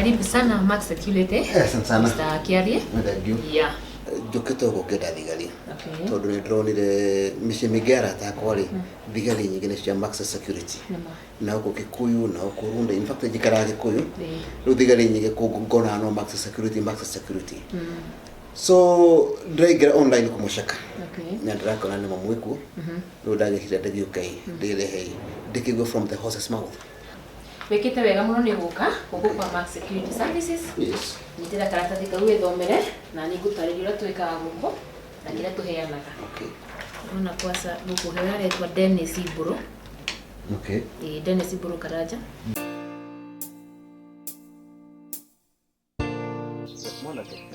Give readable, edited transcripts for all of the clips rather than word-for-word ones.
Karibu sana Max Security. Asante sana. Mr. Kiarie. Thank you. Yeah. Njũkĩte gũkĩnda thigari. Okay. Tondũ nĩ ndĩronire mĩciĩ mĩingĩ arata akwa rĩ thigari nyingĩ nĩ cia Max Security. Na huko Kikuyu na huko Runda, in fact njikaraga Kikuyu. Rĩu thigari nyingĩ ngona no Max Security. So ndĩraingĩra online kũmũceka. Okay. Na ndĩrakora nĩ mamwĩku. Rĩu ndagĩcira ndĩgĩũka ndĩrehe ndĩkĩgwo from the horse's mouth. Wekete wega muno ni guka guku kwa Max Security Services. Yes. Nitira karatathi kau withomere na ni ngutariria uria twikaga guku na kira tuheanaga. Okay. Ona kwasa guku hewa retwa Dennis Iburu. Okay. Dennis Iburu Karaja. Mwanake.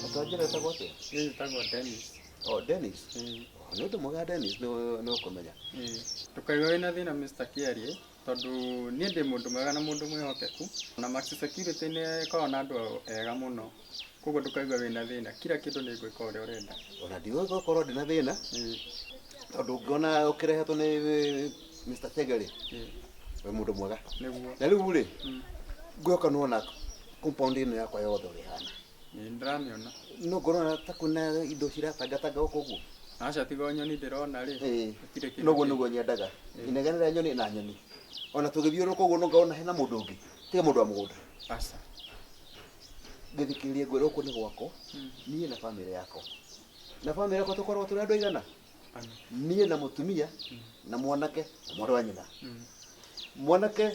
Atajira tagote. Tagwo Dennis. Oh, Dennis. Nĩ ndũmũga Dennis nĩ ũkũmenya. Tukaiga wĩna thĩna Mr. Kiarie tondũ niĩ ndĩ mũndũ mwega na mũndũ mwĩhokeku na Max Security nĩ ĩkoragwo na andũ ega mũno, koguo ndũkaigua wĩna thĩna, kila kĩndũ nĩ ngwĩka ũrĩa ũrenda. Ona ndigũkorwo ndĩ na thĩna tondũ ũngĩona ũkĩrehetwo nĩ Mr. Tegere we mũndũ mwega. Nĩguo. Na rĩu rĩ ngwĩhoka nĩwona compound ĩno yakwa yothe ũrĩa ĩhana. Nĩndĩramĩona. No ngorona ta kuna indo ciratangatanga gũkũ ũguo. Aca tiga nyoni ndĩrona rĩ. Noguo nĩguo nyendaga. Inegene rĩa nyoni na nyoni. Ona tũgĩthiũrũrũka ũguo no ngona hena mũndũ ũngĩ. Tiga mũndũ wa mũgũnda. Aca. Ngĩthikĩrĩria ngwĩra gũkũ nĩ gwakwa. Niĩ na famĩlĩ yakwa. Na famĩlĩ yakwa tũkoragwo tũrĩ andũ aigana. Niĩ na mũtumia na mwanake na mwarĩ wa nyina. Mwanake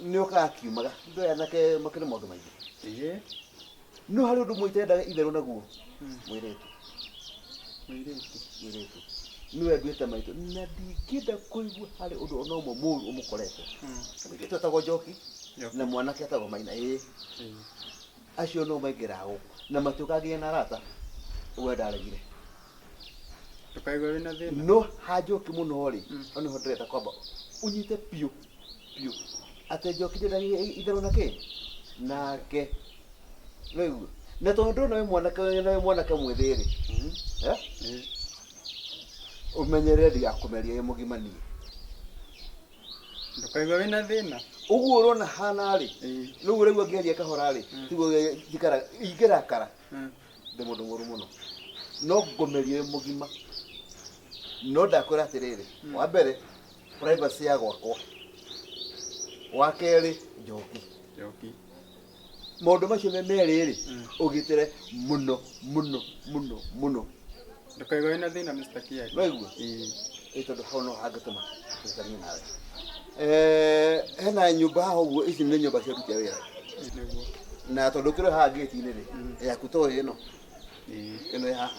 nĩ okaga akiumaga. Ndĩ anake makĩrĩ maũndũ maingĩ. No harĩ ũndũ mũitendaga itherũ naguo. Mũirĩtu. Niwe nduĩte maitũ na ndingĩenda kũigua harĩ ũndũ ona ũmwe mũru ũmũkorete. Mũirĩtu etagwo Njoki na mwanake etagwo Maina. Acio no maingĩraga gũkũ na matiũkagia na arata we ndaregire. Ndũkaigua wĩna thĩna. No hanjũki mũno rĩ ona ho ndĩrenda kwamba ũnyite piũ atĩ Njoki ndĩrenda itherũ nake nake rĩu na tondũ ndona we mwanake mwĩthĩ rĩ umenyere ndigakũmeria ye mũgima niĩ. Ndũkaigua wĩna thĩna. Ũguo ũrona hana rĩ rĩu rĩu angĩaria kahora rĩ tiguo ingĩrakara ndĩ mũndũ mũru mũno no ngũmeria ye mũgima. No ndakwĩra atĩrĩrĩ, wa mbere privacy ya gwakwa, wa kerĩ Njoki. Maũndũ macio merĩ rĩ ũgitĩre mũno. Ndũkaigua wĩna thĩna Mr. Kiarie. Waigua? Tondũ hau no hangĩtũma tũtanie nawe. Hena nyũmba haha ũguo, ici nĩ nyũmba cia aruti a wĩra. Na tondũ ũkĩrĩ haha gate-inĩ rĩ yaku toĩ ĩno ĩ haha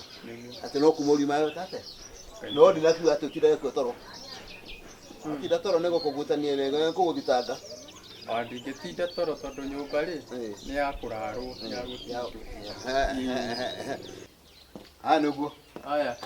atĩ no kuma ũriuma yotate. No ndinakiuga atĩ ũtindage kuo toro. Ũtinda toro nĩ gũkũgutania wega kũgũthitanga. Ndingĩtinda toro tondũ nyũmba rĩ nĩ ya kũrarwo ya gũtindwo. Nĩguo. Aya.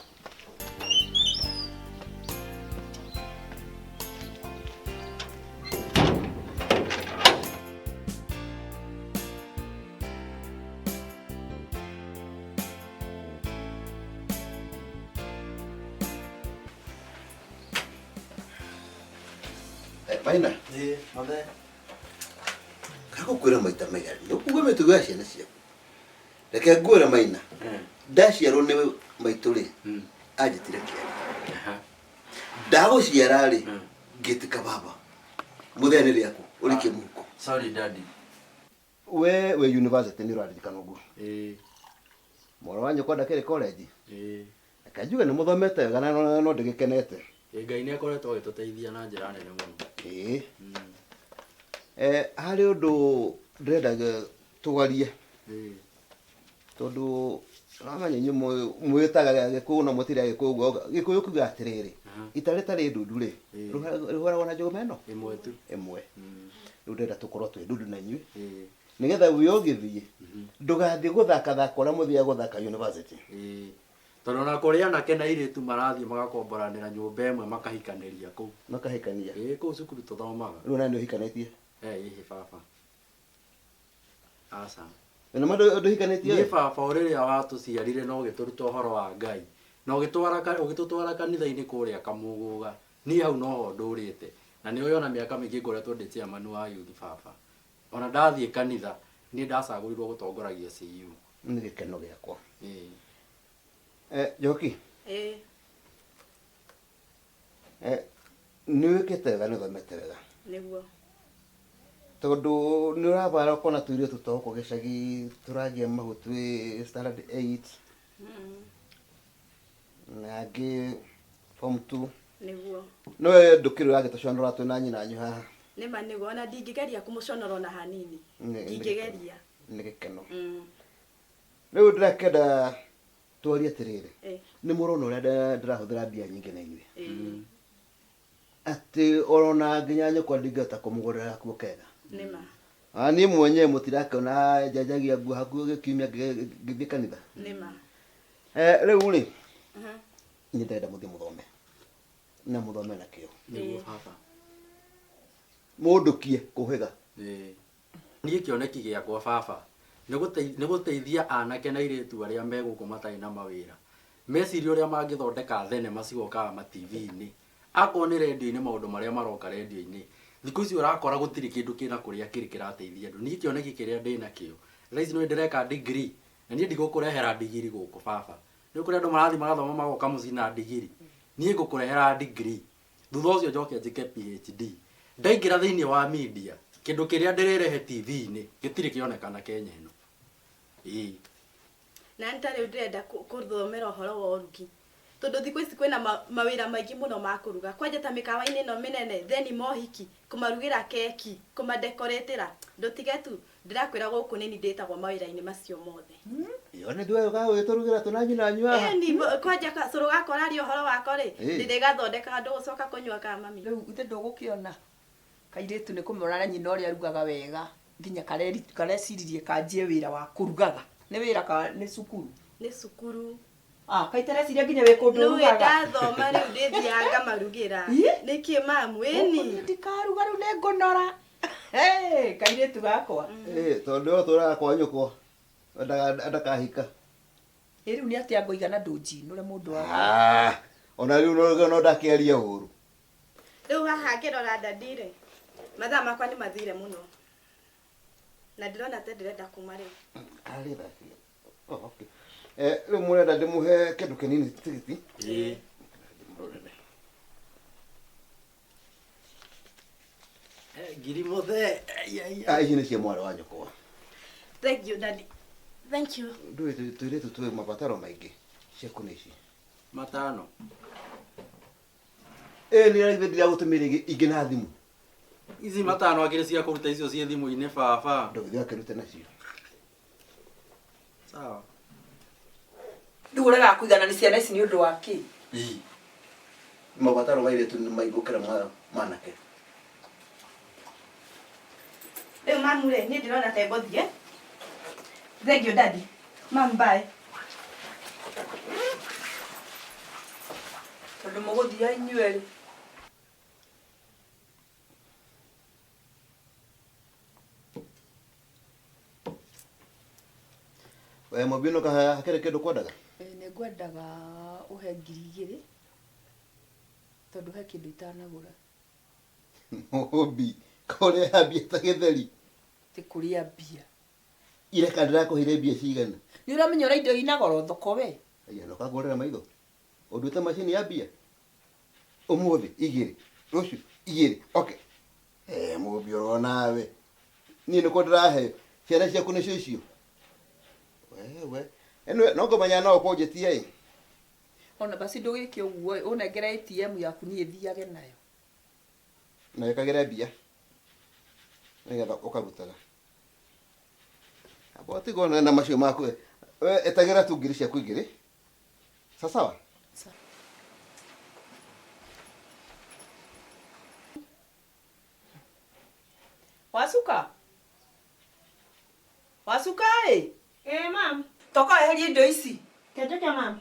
Maina. Mothe. Kagukwĩra maita maigana. Nĩkuga mĩtugo ya ciana ciaku. Reke ngwĩre Maina. Ndaciarwo nĩ maitũ rĩ anjĩtire Kiarie. Ndagũciara rĩ ngĩtĩka baba. Mũthenya rĩaku ũrĩ kĩmuko. Sorry daddy. We university nĩ ũraririkana ũguo. Mwana wanyu kwenda kĩrĩ college. Akanjuga nĩ mũthomete wega na no ndĩgĩkenete. Ngai nĩ akoretwo agĩtũteithia na njĩra nene mũno. Harĩ ũndũ ndĩrenda tũgarie. Tondũ ramanya nyumo mwĩtaga Gĩkũyũ na mũtire Gĩkũyũ. Gĩkũyũ kuga atĩrĩrĩ ita rĩtarĩ ndundu rĩ rũhoragwo na njũgũma ĩno ĩmwe tu. Rĩu ndĩrenda tũkorwo twĩ ndundu na inyuĩ nĩgetha wĩ ũgĩthiĩ ndũgathiĩ gũthaka ũrĩa mũthiaga gũthaka university. Tondũ na kũrĩ anake na airĩtu marathiĩ magakomboranĩra nyũmba ĩmwe makahikanĩria kũu. Makahikania? Kũu cukuru tũthomaga. Rĩu nani ũhikanĩtie? Baba. Aca. Na mũndũ ũhikanĩtie? Niĩ baba ũrĩrĩa watũciarire no gĩtũruta ũhoro wa Ngai. Na ũgĩtũtwara kanitha-inĩ kũrĩa Kamũgũga. Niĩ hau noho ndũrĩte. Na nĩ ũyona mĩaka mĩingĩ ngoretwo ndĩ chairman wa youth baba. Ona ndathiĩ kanitha ni ndacagũrirwo gũtongoragia CU. Nĩ gĩkeno gĩakwa. Ĩĩ. Njoki. Nĩ wĩkĩte wega, nĩ ũthomete wega. Nĩguo. Tondũ nĩ ũrabara ũkona tũirĩtu twako gĩcagi tũragia mahutu standard 8 na angĩ form 2. Nĩguo. Nowe ndũkĩrĩ ũragĩtũconora twĩna nyinanyu haha. Nĩma nĩguo, ona ndingĩgeria kũmũconora ona hanini. Ndingĩgeria. Nĩ gĩkeno. Rĩu ndĩrakĩenda twarie atĩrĩrĩ. Nĩ mũrona ũrĩa ndĩrahũthĩra mbia nyingĩ na inyuĩ. Atĩ orona nginya nyũkwa ndingĩhota kũmũgũrĩra kuo kega. Nĩma. Niĩ mwenyewe mũtirakĩona njanjagia nguo hakuhĩ gĩkiumia ngĩthiĩ kanitha. Nĩma. Rĩu rĩ, niĩ ndĩrenda mũthiĩ mũthome na mũthome na kĩo. Nĩguo baba. Mũndũkie kũhĩga. Niĩ kĩoneki gĩakwa baba nĩ gũteithia anake na airĩtu arĩa megũkũ matarĩ na mawĩra, meciria ũrĩa mangĩthondeka thenema cigokaga ma-TV-inĩ. Akorwo nĩ redio-inĩ, maũndũ marĩa maroka redio-inĩ, thikũ ici ũrakora gũtirĩ kĩndũ kĩna kũrĩa kĩrĩ kĩrateithia andũ. Niĩ kĩoneki kĩrĩa ndĩna kĩo, raici nĩ ndĩreka degree na niĩ ndigũkũrehera digiri gũkũ baba. Nĩ kũrĩ andũ marathiĩ magathoma magoka mũciĩ na digiri, niĩ ngũkũrehera degree, thutha ũcio njoke njĩke PhD. Ndaingĩra thĩinĩ wa media, kĩndũ kĩrĩa ndĩrerehe TV-inĩ gĩtirĩ kĩonekana Kenya ĩno. Na nĩ ta rĩu ndĩrenda kũthomera ũhoro wa ũrugi, tondũ thikũ ici kwĩna mawĩra maingĩ mũno ma kũruga. Kwanja ta mĩkawa-inĩ ĩno mĩnene, theni mohiki, kũmarugĩra keki, kũmadekoratĩra. Ndũtige tu, ndĩrakwĩra gũkũ nĩ niĩ ndĩtagwo mawĩra-inĩ macio mothe. Yo nĩ ndũĩ ũgagũgĩtũrugĩra tũna nyinanyu haha. Kwanja cũrũ gakwa raria ũhoro wako rĩ, ndĩrĩgathondeka ndũgũcoka kũnyua ka mami. Rĩu ithe ndũgũkĩona kairĩtu nĩ kũmũrana nyina ũrĩa arugaga wega, nginya kareciririe kanjie wĩra wa kũrugaga. Nĩ wĩra ka nĩ cukuru? Nĩ cukuru. Kaitereciria nginya wĩ kũndũ urugaga. Nĩ ndathoma rĩu ndĩthiaga ngamarugĩra. Nĩkĩ mamu ĩni? Ndikaruga rĩu nĩ ngũnora. Kairĩtu gakwa. Tondũ yo tũraga kwa nyũkwa ndakahika. Rĩu nĩ atĩa ngũiga na ndũnjinũre mũndũ wa. Ona rĩu no ndakĩaria ũru. Rĩu haha ngĩrora ndandirĩ, mathaa makwa nĩ mathire mũno. Na ndĩrona atĩ ndĩrenda kuma rĩu. Okay. Rĩu mũrenda ndĩmũhe kĩndũ kĩnini tigiti? Ngiri mũthee. Ici nĩ cia mwarĩ wa nyũkwa. Thank you daddy. Thank you. Ndũĩ tũirĩtu tũĩ mabataro maingĩ. Ciaku nĩ ici. Matano. Nĩ ndiragũtũmĩra ingĩ na thimũ. Ici matano akĩrĩ cia kũruta icio ciĩ thimũ-inĩ baba. Ndũgĩthiĩ akĩrute nacio. Sawa. Rĩu ũrega kũigana nĩ ciana ici nĩ ũndũ wa kĩ? Mabataro ma airĩtu nĩ maingĩ gũkĩra manake. Rĩu mamu rĩ, niĩ ndĩrona ta ngũthiĩ. Thank you daddy. Mom bye. Tondũ mũgũthiĩ inyuerĩ. Mũmbino hakĩrĩ kĩndũ kwendaga? Nĩ ngwendaga ũhe 2,000 tondũ he kĩndũ itanagũra. Mũmbi, kũrĩa mbia ta gĩtheri. Ti kũrĩa mbia. Ireka ndĩrakũheire mbia cigana? Nĩ ũramenya ũrĩa indo ina goro thoko we? Ndũkangũrĩra maitho. Ũnduĩte macini ya mbia. Ũmũthĩ 2, rũciũ 2. Okay. Mũmbi ũronawe. Niĩ nĩkwo ndĩraheo. Ciana ciaku nĩcio icio. Wewe. No ngũmenya no kũnjĩtie. Ona basi ndũgĩke ũguo, ũnengere ATM yaku niĩ thiage nayo. Na wĩkagĩre mbia. Nĩgetha ũkarutaga. Abotigo na macio maku. Etagĩra tu ngiri ciaku 2. Sawa? Wasuka? Wasuka ĩ? Mom. Toka eherie indo ici. Kĩndũ kĩa mom.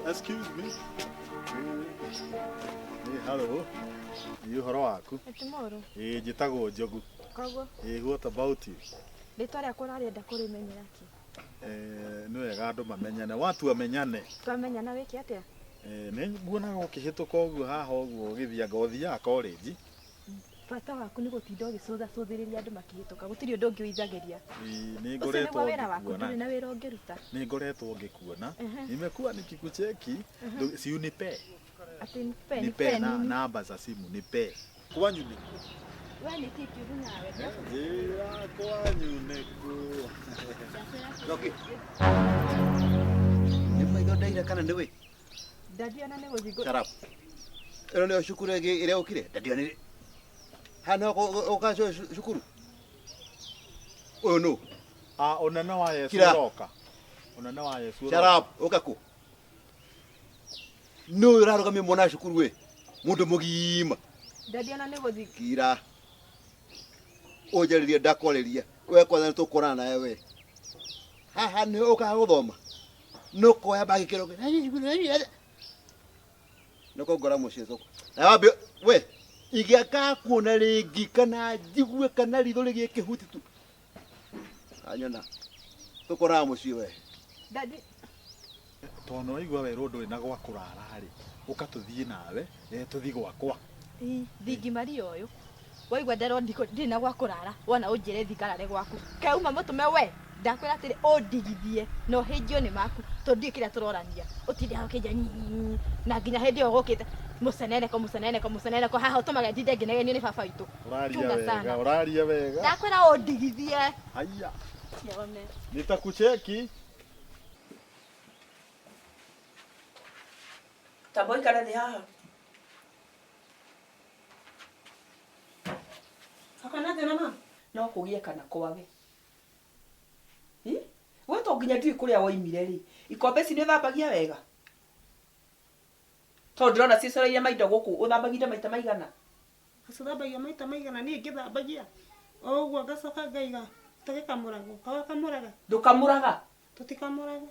Excuse me. Hello. You horo waku? Tomorrow. Njĩtagwo Njogu. Koguo. What about you? Rĩtwa rĩakwa ũrarĩenda kũrĩmenyera kĩ? Nĩ wega andũ mamenyane. Watu amenyane. Twamenyana wĩke atĩa? Nĩ nguonaga ũkĩhĩtũka ũguo haha ũguo ũgĩthianga ũthiaga college. Bata waku nĩ gũtinda ũgĩcũthacũthĩrĩria andũ makĩhĩtũka. Gũtirĩ ũndũ ũngĩ ũithagĩria. Nĩ ngoretwo wĩra waku, ndũrĩ na wĩra ũngĩruta. Nĩ ngoretwo ngĩkuona. Nimekuwa nikikucheki. Si unipe. Ati Nipe na namba za simu nipe. Kwanyu ni wewe ni tiki unawe. Kwanyu ni ku. Roki. Nĩ maitho ndaire kana nĩ we? Ndathiana nĩ gũthiĩ. Shut up. Ĩno nĩyo cukuru ĩrĩa ũkire? Ndathiana. Hana ũkacio cukuru. Ũyũ nũ? Ũnene wa Yesu ũroka. Ũnene wa Yesu ũroka. Shut up. Ũka kũ? Nũ ũrarugamia mwana cukuru we? Mũndũ mũgima. Ndathiana nĩ gũthiĩ. Kira. Ũnjarĩrie ndakwarĩria. We kwanza nĩtũkũrana nawe we. Haha nĩ ũkaga gũthoma. Nũkoya bagi kĩroko. Nũko ngora mũciĩ thoko. Na wambe we igĩaka kuona rĩngĩ kana njigue kana ritho rĩgĩe kĩhuti tu. Anyona. Tũkũrana mũciĩ we. Ndadi. Tondũ waigua werũ ndũrĩ na gwa kũrara rĩ, ũka tũthiĩ nawe, tũthiĩ gwakwa. Thingi Maria ũyũ. Waigua ndero ndĩ na gwa kũrara, wona ũnjĩre thikarare gwaku. Kauma mũtũme we. Ndakwĩra atĩrĩ ũndigithie no hĩnjio nĩ maku tondũ kĩrĩa tũrorania ũtinde hau kĩnja na nginya hĩndĩ ĩyo gũkĩte mũceneneko haha ũtũmaga ndinde ngenegenio nĩ baba witũ. Ũraria wega. Ndakwĩra ũndigithie. Haya. Nitakucheki. Tamba ikara thĩ haha. Akana thĩna ma? No kũgĩe kana kwage. We to nginya ndiũĩ kũrĩa woimire rĩ. Ikombe ici nĩ ũthambagia wega? Tondũ ndĩrona cicoreire maindo gũkũ ũthambagire maita maigana? Acithambagia maita maigana niĩ ngĩthambagia. O ũguo ngacoka ngaiga. Tũgĩkamũraga. Kawakamũraga. Ndũkamũraga? Tũtikamũraga.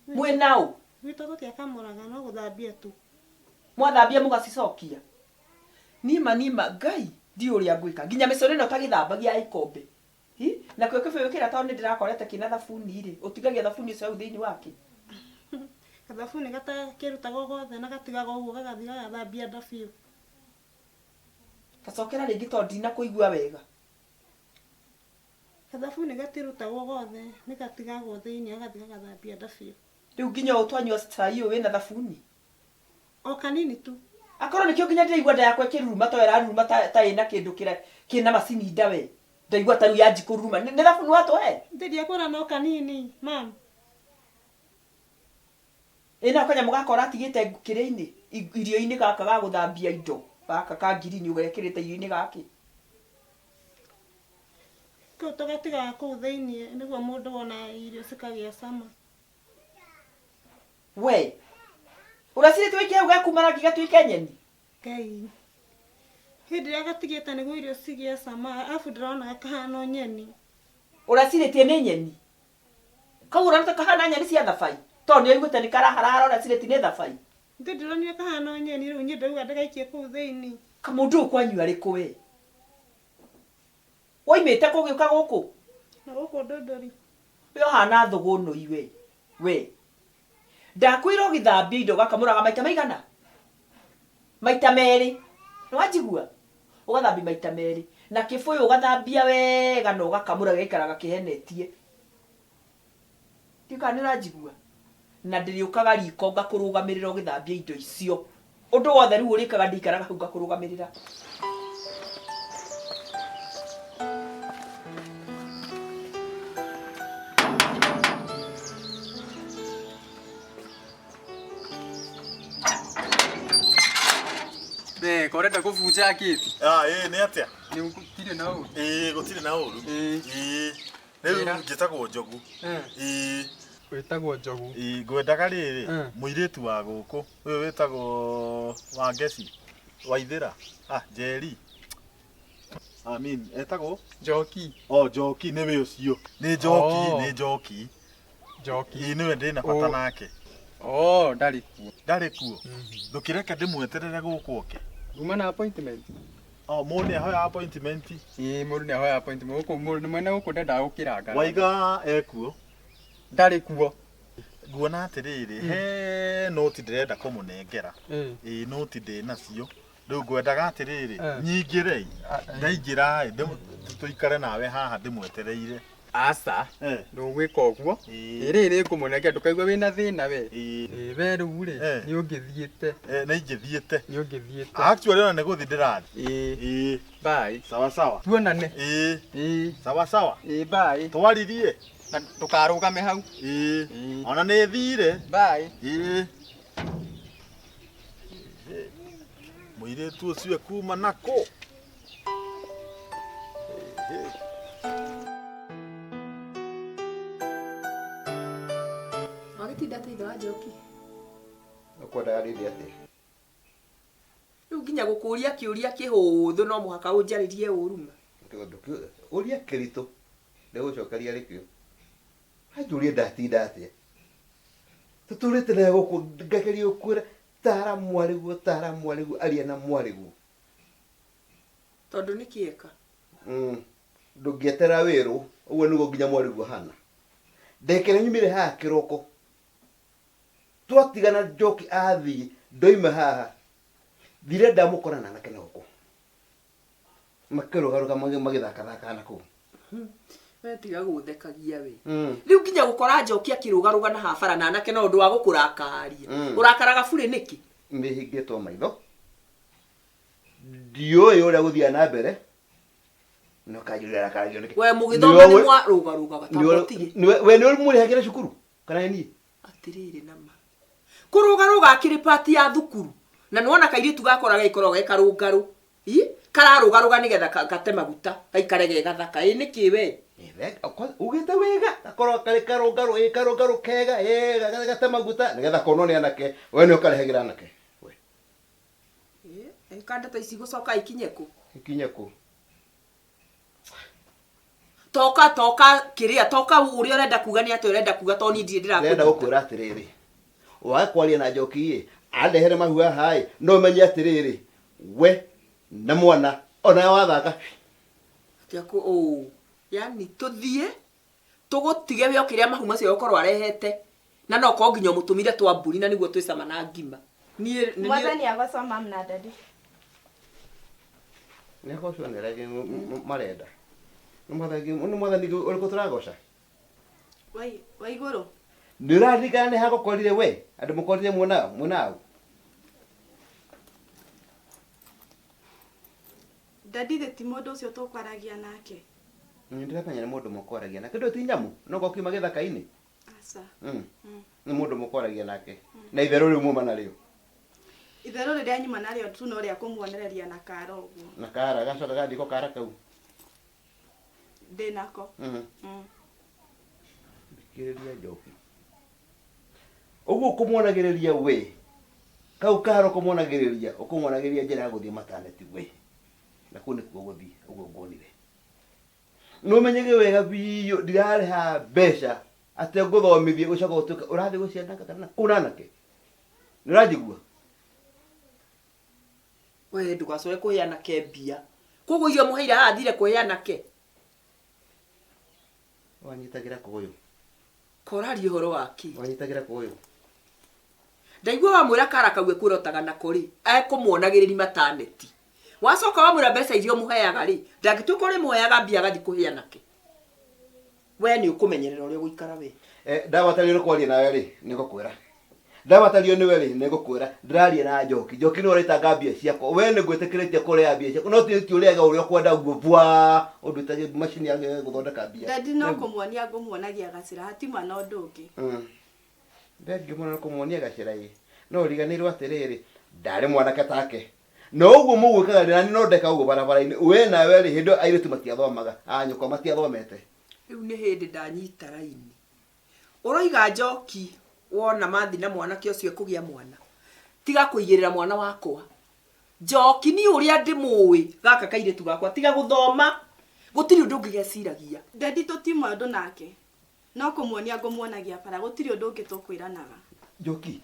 Mwĩna ũ? Gwitũ tũtiakamũraga no gũthambia tu. Mwathambia mũgacicokia? Nima Ngai ndiũĩ ũrĩa ngwĩka. Nginya mĩcore ĩno ũtagĩthambagia ikombe. Na kĩo kĩbĩũ kĩrĩa tondũ nĩndĩrakorete kĩna thabuni rĩ, ũtigagia thabuni ũcio hau thĩinĩ wake. Gathabuni gatakĩrutaga gothe na gatigaga ũguo gagathiĩ gagathambia nda biũ. Gacokera rĩngĩ tondũ ndinakũigua wega. Gathabuni gatirutagwo gothe nĩ gatigagwo thĩinĩ gagathiĩ gagathambia nda biũ. Rĩu nginya ũtwanyua cai ũyũ wĩna thabuni? O kanini tu. Akorwo nĩkĩo nginya ndĩraigua nda yakwa ĩkĩruruma to ĩraruruma ta ĩna kĩndũ kĩna macini nda we. Ndaigua ta rĩu yanji kũruruma. Nĩ thabuni watũhe? Ndiakũra no kanini, mam. Ĩna kanya mũgakora atigĩte kĩrĩa-inĩ irio-inĩ gaka ga gũthambia indo. Gaka ka ngirini ũgekĩrĩte irio-inĩ gake. Kĩu tũgatigaga kũu thĩinĩ nĩguo mũndũ wona irio cikagĩa cama. We, ũracirĩte wĩike hau gakuma rangi gatuĩke nyeni? Ngai. Hĩndĩ ĩrĩa gatigĩte nĩguo irio cigĩe cama, arabu ndĩrona kahana nyeni. Ũracirĩtie nĩ nyeni? Kau ũrona kahana nyeni cia thabai? Tondũ nĩũiguĩte nĩ karaharara ũracirĩtie nĩ thabai? Ndĩronire kahana nyeni rĩu niĩ ndauga ndĩgaikie kũu thĩinĩ. Kamũndũ ũkwanyua rĩkũ we? Woimĩte kũgĩũka gũkũ? Na gũkũ Ndũndũri. We ũhana thũgũnũ iwe. We. Ndakwĩra ũgĩthambia indo gakamũraga maita maigana? Maita merĩ. Nĩwanjigua? Ũgathambia maita merĩ. Na kĩbũyũ ũgathambia wega na ũgakamũra gĩikaraga kĩhenetie. Tika nĩũranjigua? Na ndĩrĩũkaga riko ngakũrũgamĩrĩra ũgĩthambia indo icio. Ũndũ wothe rĩu ũrĩkaga ndĩikaraga hau ngakũrũgamĩrĩra. Korenda kũbunja kĩti. Nĩ atĩa? Nĩ gũtirĩ na ũru. Gũtirĩ na ũru. Rĩu njĩtagwo Njogu. Wĩtagwo Njogu. Ngwendaga rĩrĩ, mũirĩtu wa gũkũ, ũyũ wĩtagwo Wangeci, Waithĩra, Njeri. Etagwo? Njoki. Njoki nĩwe ũcio. Nĩ Njoki. Njoki. Nĩwe ndĩna bata nake. Oh, ndarĩ kuo. Ndarĩ kuo. Ndũkĩreke ndĩmweterere gũkũ oke. Uma na appointment. Mũndũ nĩahoya appointment. Mũndũ nĩahoya appointment. Gũkũ mũndũ mwene gũkũ ndendaga gũkĩranga. Waiga ekuo. Ndarĩ kuo. Nguona atĩrĩrĩ, he noti ndĩrenda kũmũnengera. Noti ndĩ nacio. Rĩu ngwendaga atĩrĩrĩ, nyingĩre ndaingĩra tũikare nawe haha ndĩmwetereire. Aca, ndũgwĩka ũguo. Rĩrĩ ngũmũnengera ndũkaigua wĩna thĩna we. We rĩu rĩ, nĩ ũngĩthiĩte. Nĩ ingĩthiĩte. Nĩ ũngĩthiĩte. Actually ona nĩ gũthiĩ ndĩrathiĩ. Bye. Sawa sawa. Tuonane. Sawa sawa. Bye. Twaririe. Na ndũkarũgame hau. Ona nĩ thire. Bye. Mũirĩtu ũcio kuma nako. Wagitinda teitho wa Njoki. Ũkwendaga rĩrĩ atĩa? Rĩu nginya gũkũria kĩũria kĩhũthũ no mũhaka ũnjarĩrie ũruma. Ũria kĩritũ ndĩgũcokeria rĩkĩo. Hanjũrie ndatinda atĩa? Tũtũrĩte nawe gũkũ ngageria ũkwĩra tara mwarĩguo aria na mwarĩguo. Tondũ nĩ kĩeka. Ndũngĩetera wĩrũ, ũguo nĩguo nginya mwarĩguo hana. Ndekere nyumire haha kĩroko. Twatigana Njoki athiĩ, ndoima haha. Thire ndamũkora na anake na gũkũ. Makĩrũgarũga magĩthakathaka nakũu. We tiga gũthekagia we. Rĩu nginya gũkora Njoki akĩrũgarũga na habara na anake na ũndũ wa gũkũrakaria. Ũrakaraga burĩ nĩkĩ? Mĩhingĩtwo maitho. Ndiũĩ ũrĩa gũthiĩ na mbere. No kanjũria arakaragio nĩkĩ? We mũgĩthoma nĩ mwarũgarũgaga tamũtige. We nĩ ũmũrĩhagĩra cukuru kana niĩ? Atĩrĩrĩ nama. Kũrũgarũga akĩrĩ pati ya thukuru. Na nĩwona kairĩtu gakoraga ikoragwo gekarũngarũ. Kararũgarũga nĩgetha gate maguta gaikare gegathaka. Nĩkĩ we? Ugĩte wega gakorwo karĩ karũngarũ kega gate maguta nĩgetha konwo nĩ anake. We nĩ ũkarehagĩra anake. Kanda ta ici gũcoka ikinye kũ? Ikinye kũ? Toka kĩrĩa toka ũrĩa ũrenda kuga nĩ atĩ ũrenda kuga to niĩ ndirĩ ndĩrakũruta. Ndĩrenda gũkwĩra atĩrĩrĩ. Wakwaria na Njoki andehere mahua haĩ no menye atĩrĩrĩ we na mwana ona wathaka. Yani tũthiĩ tũgũtige we okĩrĩa mahu macio ũkorwo arehete na no ko nginya mũtũmire twamburi na nĩguo twĩcama na ngima. Mwathani agocoma mna dadi. Nĩ agocwo nĩ rege marenda. Nĩ mwathani ũrĩkũ tũragoca? Wa igũrũ. Nĩ ũraririkana nĩ hagũkorire we andũ mũkorire mwonao. Dadi ti mũndũ ũcio tũkwaragia nake. Nĩ ndĩramenya nĩ mũndũ mũkwaragia nake. Ndũ ti nyamũ no gokiuma gĩthaka-inĩ. Aca. Nĩ mũndũ mũkwaragia nake. Na itherũ rĩu muma narĩo. Itherũ rĩrĩa nyuma narĩo tu no rĩa kũmuonereria na kara ũguo. Na kara gacoka gathiko kara kau. Ndĩnako. Thikĩrĩria Njoki. Ũguo kũmuonagĩrĩria we. Kau karo kũmuonagĩrĩria ũkũmuonagĩrĩria njĩra ya gũthiĩ mataneti we. Na kũu nĩkuo gũthiĩ ũguo ngonire. Nũmenyege wega biũ ndirarĩha mbeca atĩ ngũthomithie gũcoka ũtuĩke ũrathiĩ gũciandanga kana kũu anake. Nĩ ũranjigua? We ndũgacoke kũhe anake mbia. Koguo irio mũheire haha thire kũhe anake. Wanyitagĩra kũyũ. Koraria ũhoro waki. Wanyitagĩra kũyũ. Ndaigua wamwĩra kara kau ekũrotaga na kũrĩ ekũmuonagĩrĩri mataneti. Wacoka wamwĩra mbeca irio mũheaga rĩ ndangĩtuĩka ũrĩ mũheaga mbia gathi kũhe anake. We nĩ ũkũmenyerera ũrĩa gũikara we. Ndabatario nĩ kwaria nawe rĩ nĩ ngũkwĩra. Ndabatario nĩ we rĩ nĩ ngũkwĩra. Ndĩraria na Njoki. Njoki nĩ ũrĩtanga mbia ciakwa. We nĩ ngwĩtĩkĩrĩtie kũrĩa mbia ciakwa. No ti ũrĩaga ũrĩa ũkwenda guo bwa ũndũ ta macini ya gũthondeka mbia. Dadi no kũmuonia ngũmuonagia gacĩra hatima na ũndũ ũngĩ. Ndangĩmuona kũmuonia gacĩra ĩ. No riganĩrwo atĩrĩrĩ ndarĩ mwanake take. No ũguo mũgwĩkaga nĩ no ndeka ũguo barabara-inĩ. We nawe rĩ hĩndĩ airĩtu matiathomaga. Nyũkwa matiathomete. Rĩu nĩ hĩndĩ ndanyita raini. Ũroiga Njoki wona mathi na mwanake ũcio kũgĩa mwana. Tiga kũigĩrĩra mwana wakwa. Njoki ni ũrĩa ndĩmũĩ gaka kairĩtu gakwa tiga gũthoma. Gũtirĩ ũndũ ũngĩgeciragia. Dadi tũtima ũndũ nake. No kũmuonia ngũmuonagia bara gũtirĩ ũndũ ũngĩ tũkwĩranaga. Njoki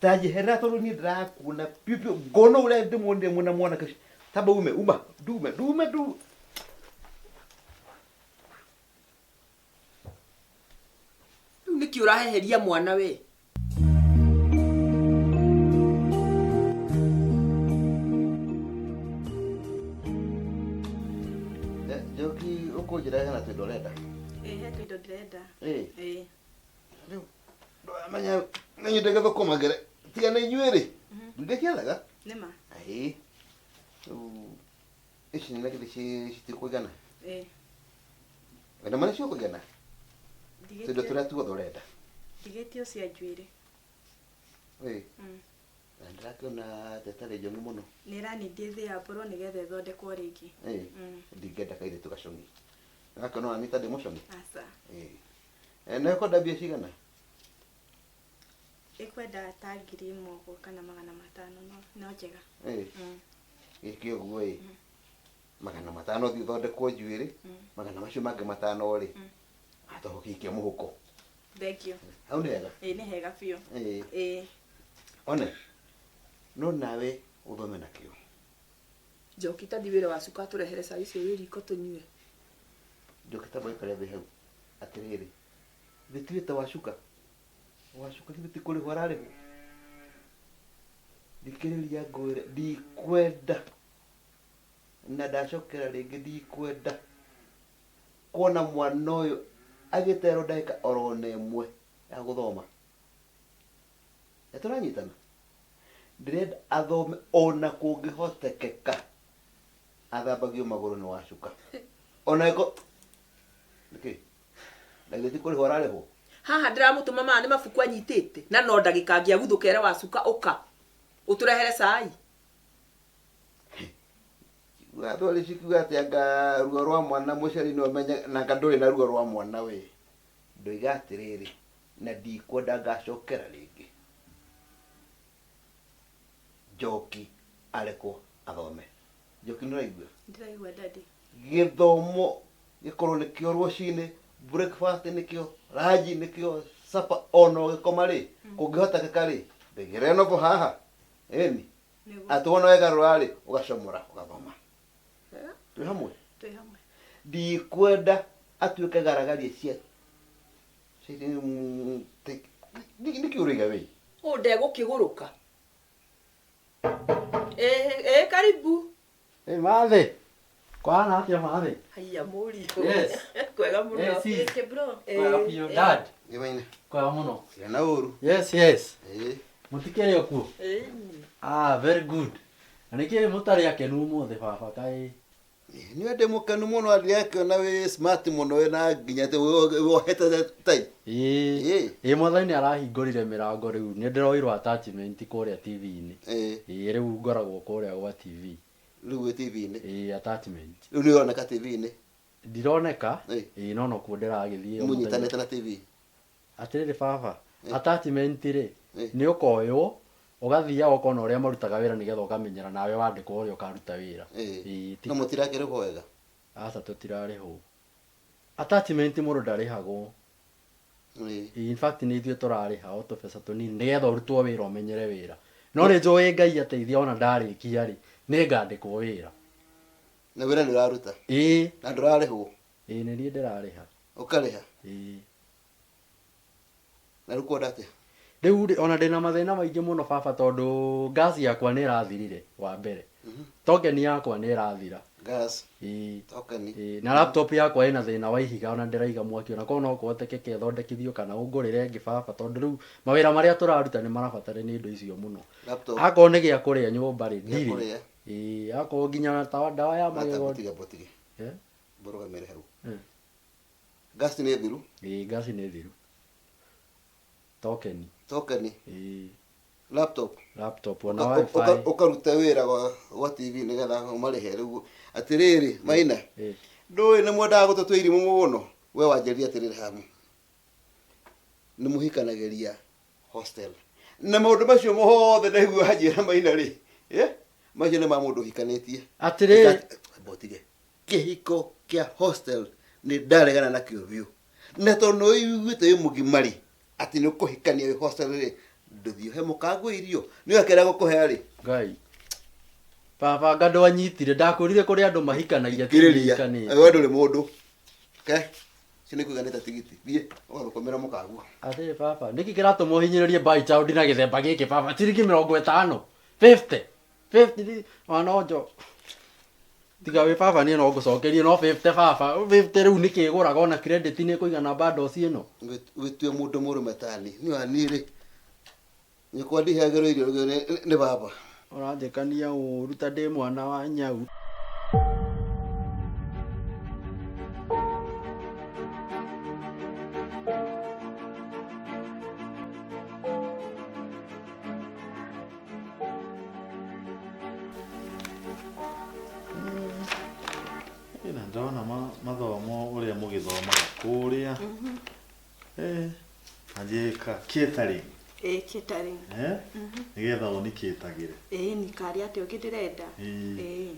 tajihera tondå niä ndärakuona piå ngona å rä a ndä mwonire mwena mwanake ũcio. Tamba ume ndume rĩu nĩkĩ ũraheheria mwana we Njoki ũkũnjĩra hena twĩndo ũrenda he tũindo ndĩrenda rĩu ndamenya nĩ nyendete gũthũkũmagĩre tiga nĩ inyuĩ-rĩ ndingĩkĩethaga nĩma ĩĩ rĩu ici nĩ nakĩndĩ citikũigana wenda marĩa ciũkũigana tũindo tũrĩa tuothe ũrenda ndigĩtio cia njuĩrĩ na ndĩrakĩona tetarĩ njong'i mũno nĩ ĩranindie thĩa mbũrũ nĩgetha ĩthondekwo rĩngĩ ndingĩenda kairĩtu gacong'i ndĩrakĩona ona niĩ ta ndĩ mũcong'i aca na ũkwenda mbia cigana ĩkwenda ta 1,000 kana 500 no njega gĩkĩ ũguo 500 thiĩ ũthondekwo njuĩrĩ 500 macio mangĩ 5 atohokiikia mũhuko thengiũ hau nĩ wega nĩ hega biũ one no nawe ũthome na kĩo Njoki tathi wĩra wa cuka tũrehere cai icio wĩ riko tũnyue Njoki tamba ũikare thĩ hau atĩrĩrĩ thĩtuĩte wacuka githĩ kũrĩhwo ararĩhwo thikĩrĩria ngwĩre ndikwenda na ndacokera rĩngĩ ndikwenda kuona mwana ũyũ agĩterwo ndagĩka oro na ĩmwe ya gũthoma nĩtũranyitana ndĩrenda athome ona kũngĩhotekeka athambagio magũrũ nĩ wacuka ona ĩko nĩkĩ na githĩ kũrĩhwo ararĩhwo haha ndĩramũtũma maya nĩ mabuku anyitĩte na no ndagĩka angĩaguthũkere wacuka ũka ũtũrehere cai Gathori cikiuga atĩ anga ruo rwa mwana mũciari nĩ ũmenye na anga ndũrĩ na ruo rwa mwana we ndoiga atĩrĩrĩ na ndikwenda ngacokera rĩngĩ Njoki arekwo athome Njoki nĩũraigua ndĩraigua dadi gĩthomo gĩkorwo nĩkĩo rũcinĩ breakfast nĩkĩo ranji nĩkĩo supper ona ũgĩkoma-rĩ kũngĩhotekeka rĩ ndĩgĩre novo haha ĩni atĩ wona wegarũra-rĩ ũgacomora ũgathoma twĩ hamwe ndikwenda atuĩke garagaria cia nĩkĩ ũrĩga wĩ ũũ ndegũkĩgũrũka karibu mathĩ kwana atĩa mathĩ haiya mũriũ kwega mũno Ĩkĩ bro kwega biũ dad gĩmaine kwega mũno ciana ũru yes mũtikĩrĩ okuo very good na nĩkĩ mũtarĩ akenu ũmũthĩ baba kaĩ nĩ ndĩ mũkenu mũno ndĩrakĩona wĩ smart mũno wĩna nginya atĩ wohete tai ĩ mwathani arahingũrire mĩrango rĩu nĩ ndĩroirwo attachment kũrĩa TV-inĩ rĩu ngoragwo kũrĩa gwa TV rĩu wĩ TV-inĩ attachment rĩu nĩ ũroneka TV-inĩ ndironeka no no kuo ndĩragĩthiĩ mũnyitanĩte na TV atĩrĩrĩ baba attachment rĩ nĩ ũkoywo ũgathiaga ũkona ũrĩa marutaga wĩra nĩgetha ũkamenyera nawe wandĩkwo ũrĩa ũkaruta wĩra no mũtirakĩrĩhwo wega aca tũtirarĩhwo attachment mũndũ ndarĩhagwo in fact nĩ ithuĩ tũrarĩha o tũbeca tũnini nĩgetha ũrutwo wĩra ũmenyere wĩra no nĩ njũĩ Ngai ateithia ona ndarĩkia-rĩ nĩ ngandĩkwo wĩra na wĩra nĩ ũraruta na ndũrarĩhwo nĩ niĩ ndĩrarĩha ũkarĩha na rĩu kwenda atĩa rĩu ona ndĩna mathĩna maingĩ mũno baba tondũ gas yakwa nĩ ĩrathirire wa mbere token yakwa nĩ ĩrathira gas token na laptop yakwa ĩna thĩna wa ihiga ona ndĩraiga mwaki ona korwo no kũhotekeke ĩthondekithio kana ũngũrĩre ĩngĩ baba tondũ rĩu mawĩra marĩa tũraruta nĩ marabatara nĩ indo icio mũno akorwo nĩ gĩa kũrĩa nyũmba-rĩ ndirĩ akorwo nginya ta ndawa ya magego mbũrũgamĩre hau gas nĩ thiru gas nĩ thiru token laptop ona wifi ũkaruta wĩra gwa TV nĩgetha ũmarĩhe rĩu atĩrĩrĩ Maina ndũĩ nĩ mwendaga gũtũtua irimũ mũno we wanjĩrĩria atĩrĩrĩ hamu nĩ mũhikanagĩria hostel na maũndũ macio mothe nĩguo anjĩra Maina-rĩ macio nĩ ma mũndũ ũhikanĩtie atĩrĩrĩ botige kĩhiko kĩa hostel nĩ ndaregana nakĩo biũ na tondũ nĩũiguĩte wĩ mũgima-rĩ atĩ nĩ ũkũhikania wĩ hostel-rĩ nduthio he mukangu irio ni akera gukuhe ri Ngai. Baba ngando anyitire ndakurire kuri andu mahikanagia kiriria we nduri mundu ke cini kuganeta tigiti thie ugakomera mukangu ate baba niki kiratuma uhinyiririe buy child na githemba giki baba ciringi 50 50 wanonjo tiga we baba ni no ngucokerie no 50 baba 50 riu niki iguraga ona credit ni kuigana bando ciino witue mundu murume tani ni wanire ni kwandi hagero irio ni baba uranjikania uruta ndi mwana wa nyau ina ndona mathomo uria mugithomaga kuria anjika catering catering nigetha unikitagire ni kari ati ukidirenda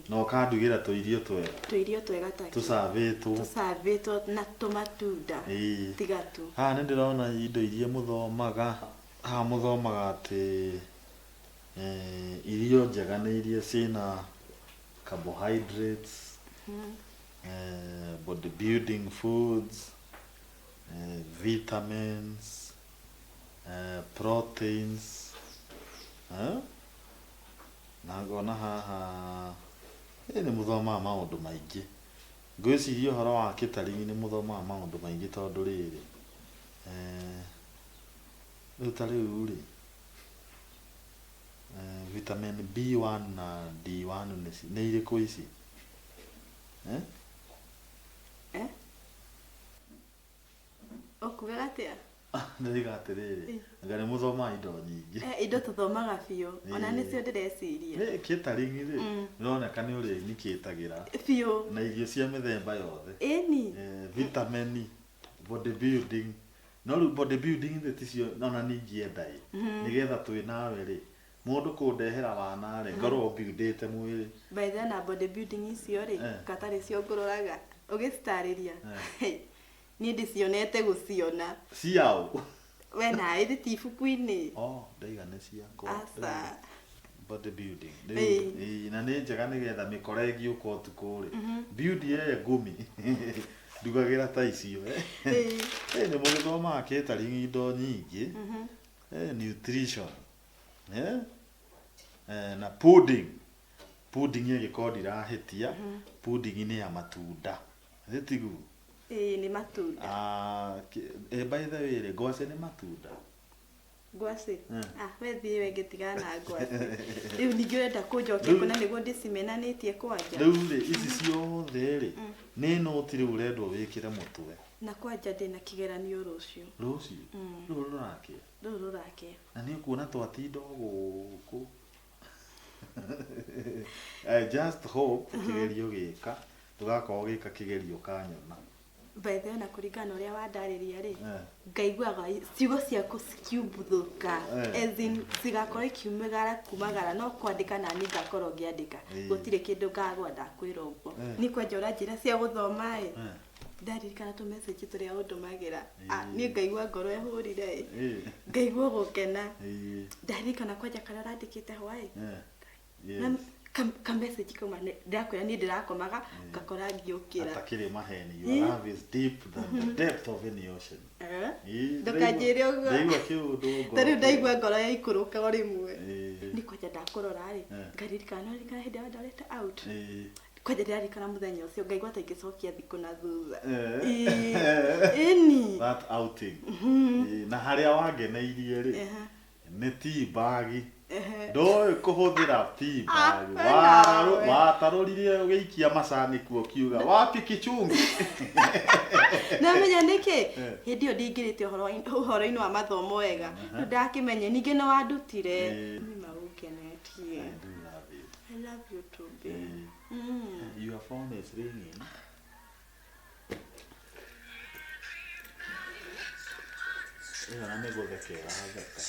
no kandugira tuirio twega ta tusavitwo na tomatunda tigatu ni ndirona indo iria muthomaga muthomaga ati irio njega ni iria cina carbohydrates bodybuilding foods vitamins proteins na ngona haha ni muthomaga maundu maingi ngwiciria uhoro wa catering ni muthomaga maundu maingi tondu riri riu ta riu ri vitamin B1 na D1 ni iriku ici okuga atia ndiga atiriri ngari muthoma indo nyingi indo tuthomaga biũ ona nicio ndireciria catering ri noneka ni uri nikitagira biũ na irio cia mithemba yothe eni vitamin bodybuilding no riu bodybuilding ticio nona ningienda nigetha twi nawe ri mundu kundehera wana ri ngorwo buildite mwiri by the na bodybuilding icio ri katari cio ngororaga ugistariria ni ndicionete guciona ciao we na ithi tibuku-ini ndaiga ni cia asa bodybuilding na ni njega nigetha mikore giuka utuku ri build ye ngumi ndugagira ta icio ni mugithoma catering indo nyingi nutrition na pudding ye gikodi rahitia pudding ni ya matunda thitigu ni matunda by the way ngwacĩ ni matunda ngwacĩ we thiĩ we ngĩtigana na ngwacĩ rĩu ningĩ ũrenda kũnjokia kuna nĩguo ndĩcimenanĩtie kwanja rĩu rĩ ici ciothe rĩ nĩ noti rĩu ũrendwo wĩkĩre mũtwe na kwanja ndĩna kĩgeranio rũciũ rũu rũrakĩa na nĩ ũkuona twatinda gũkũ I just hope kĩgerio gĩka tũgakorwo gĩka kĩgerio kanyona by the way na kũringana ũrĩa wandarĩria rĩ ngaiguaga ciugo ciaku cikiumbũthũka as in cigakorwo ikiumagara no kwandĩka na niĩ ngakorwo ngĩandĩka gũtirĩ kĩndũ ngagwa ndakwĩra ũguo nĩ kwanja ũranjĩra cia gũthoma ĩ ndaririkana tũ message tũrĩa ũndũmagĩra niĩ ngaigua ngoro ĩhũrire ngaigua gũkena ndaririkana kwanja karĩa ũrandĩkĩte hwaĩ ka message kauma ndakwĩra niĩ ndĩrakomaga ngakora ngiũkĩra atakĩrĩ maheni your love is deep than the depth of any ocean ndũkanjĩre ũguo ndaigua kĩũndũ tarĩu ndaigua ngoro yaikũrũka o rĩmwe nĩ kwanja ndakũrora rĩ ngaririkana no rĩkana hĩndĩ ĩyo ndarĩte out kwanja ndĩraririkana mũthenya ũcio ngaigua ta ingĩcokia thikũ na thutha ĩni that outing na harĩa wangeneirie rĩ nĩ tea bag ndoĩ kũhũthĩra tea bag watarũrire ũgĩikia macani kuo kiuga wapi kichungi namenya nĩkĩ hĩndĩ ĩyo ndingĩrĩte ũhoro-inĩ wa mathomo wega rĩu ndakĩmenye ningĩ nĩ wandutire magũkenetie I love you too babe your phone is ringing ĩyo na nĩ gũthekera theka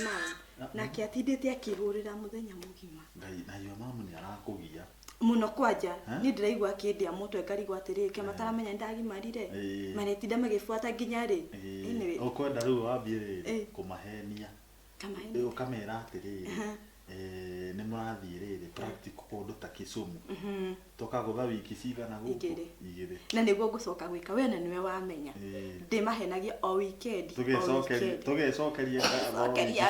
na nake atindĩte akĩhũrĩra mũthenya mũgima na yo mamu nĩ arakũgia muno kwanja ni ndiraigua kindia moto ekarigwa atiriri ke mataramenya ndagimarire maretinda magibuata nginya ri ukwenda riu wambie kumahenia ukamera atiriri ni murathie riri practical kundu ta Kisumu tukagutha wiki cigana guku igiri na niguo ngucoka gwika we na niwe wamenya ndimahenagia o weekend tugecokeria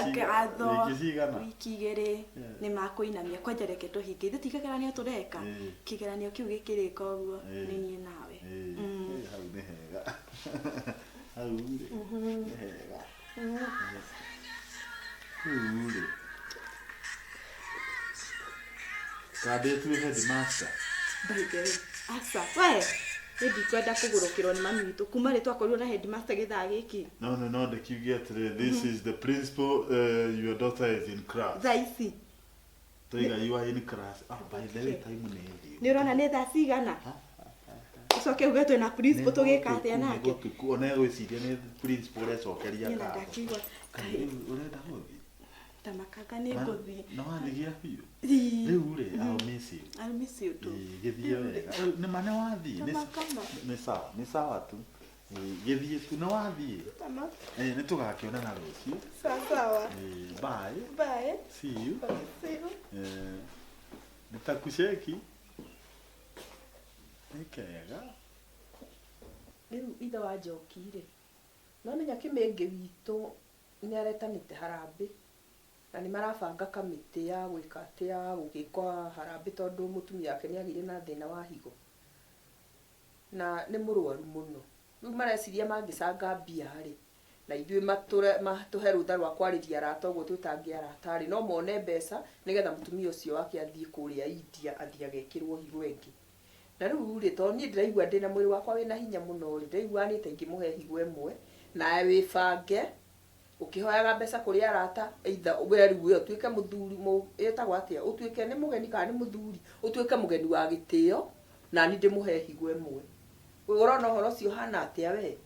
ngatho wiki cigana wiki igiri ni makuinamia kwanja reke tuhinge ithu tigeranio tureka kigeranio kiu gikirika uguo ni nie nawe hau ni hega hau ni hega Kabe tu headmaster. Baige. Asa. We. Hindi kwenda kugurukirwo ni mami witu kuma ri twakorirwo na headmaster githaa giki. No, the kiugia today. This is the principal. Your daughter is in class. Zaisi. Toiga you are in class. By the way, time ni ndi. Ni urona ne thaa cigana? Ucoke ugetwe na principal tugika atia nake. Ona gwiciria ni principal ecokeria ka. Urenda guthi? Tamakanga ni nguthi. No wathigia biũ. Riu ri I'll miss you tu. Githie wega. Ni mane wathi. Ni sawa tu. Githie tu no wathi. Tama. Ni tugakionana rũciũ. Sawa. Bye. Bye. See you. See you. Nitakucheki. Nikega. Riu ithe wa Njoki-rĩ, no menya Kĩmĩngĩ witũ nĩ aretanĩte harambĩ na nĩ marabanga kamĩtĩ ya gwĩka atĩ ya gũgĩkwa harambĩ tondũ mũtumia wake nĩ agĩire na thĩna wa higo na nĩ mũrwaru mũno. Rĩu mareciria mangĩcanga mbia-rĩ na ithuĩ matũhe rũtha rwa kwarĩria arata ũguo twĩtangĩarata-rĩ no mone mbeca nĩgetha mũtumia ũcio wake athiĩ kũrĩa India athiĩ agekĩrwo higo ĩngĩ. Na rĩu-rĩ tondũ niĩ ndĩraigua ndĩna mwĩrĩ wakwa wĩna hinya mũno-rĩ ndĩraigua nĩ ta ingĩmũhe higo ĩmwe nawe wĩbange ukihoyaga mbeca kuri arata either we riu yo tuike muthuri etagwo atia utuike ni mugeni kana ni muthuri utuike mugeni wa gitio na ni ndimuhe higo emwe we urona horo cio hana atia we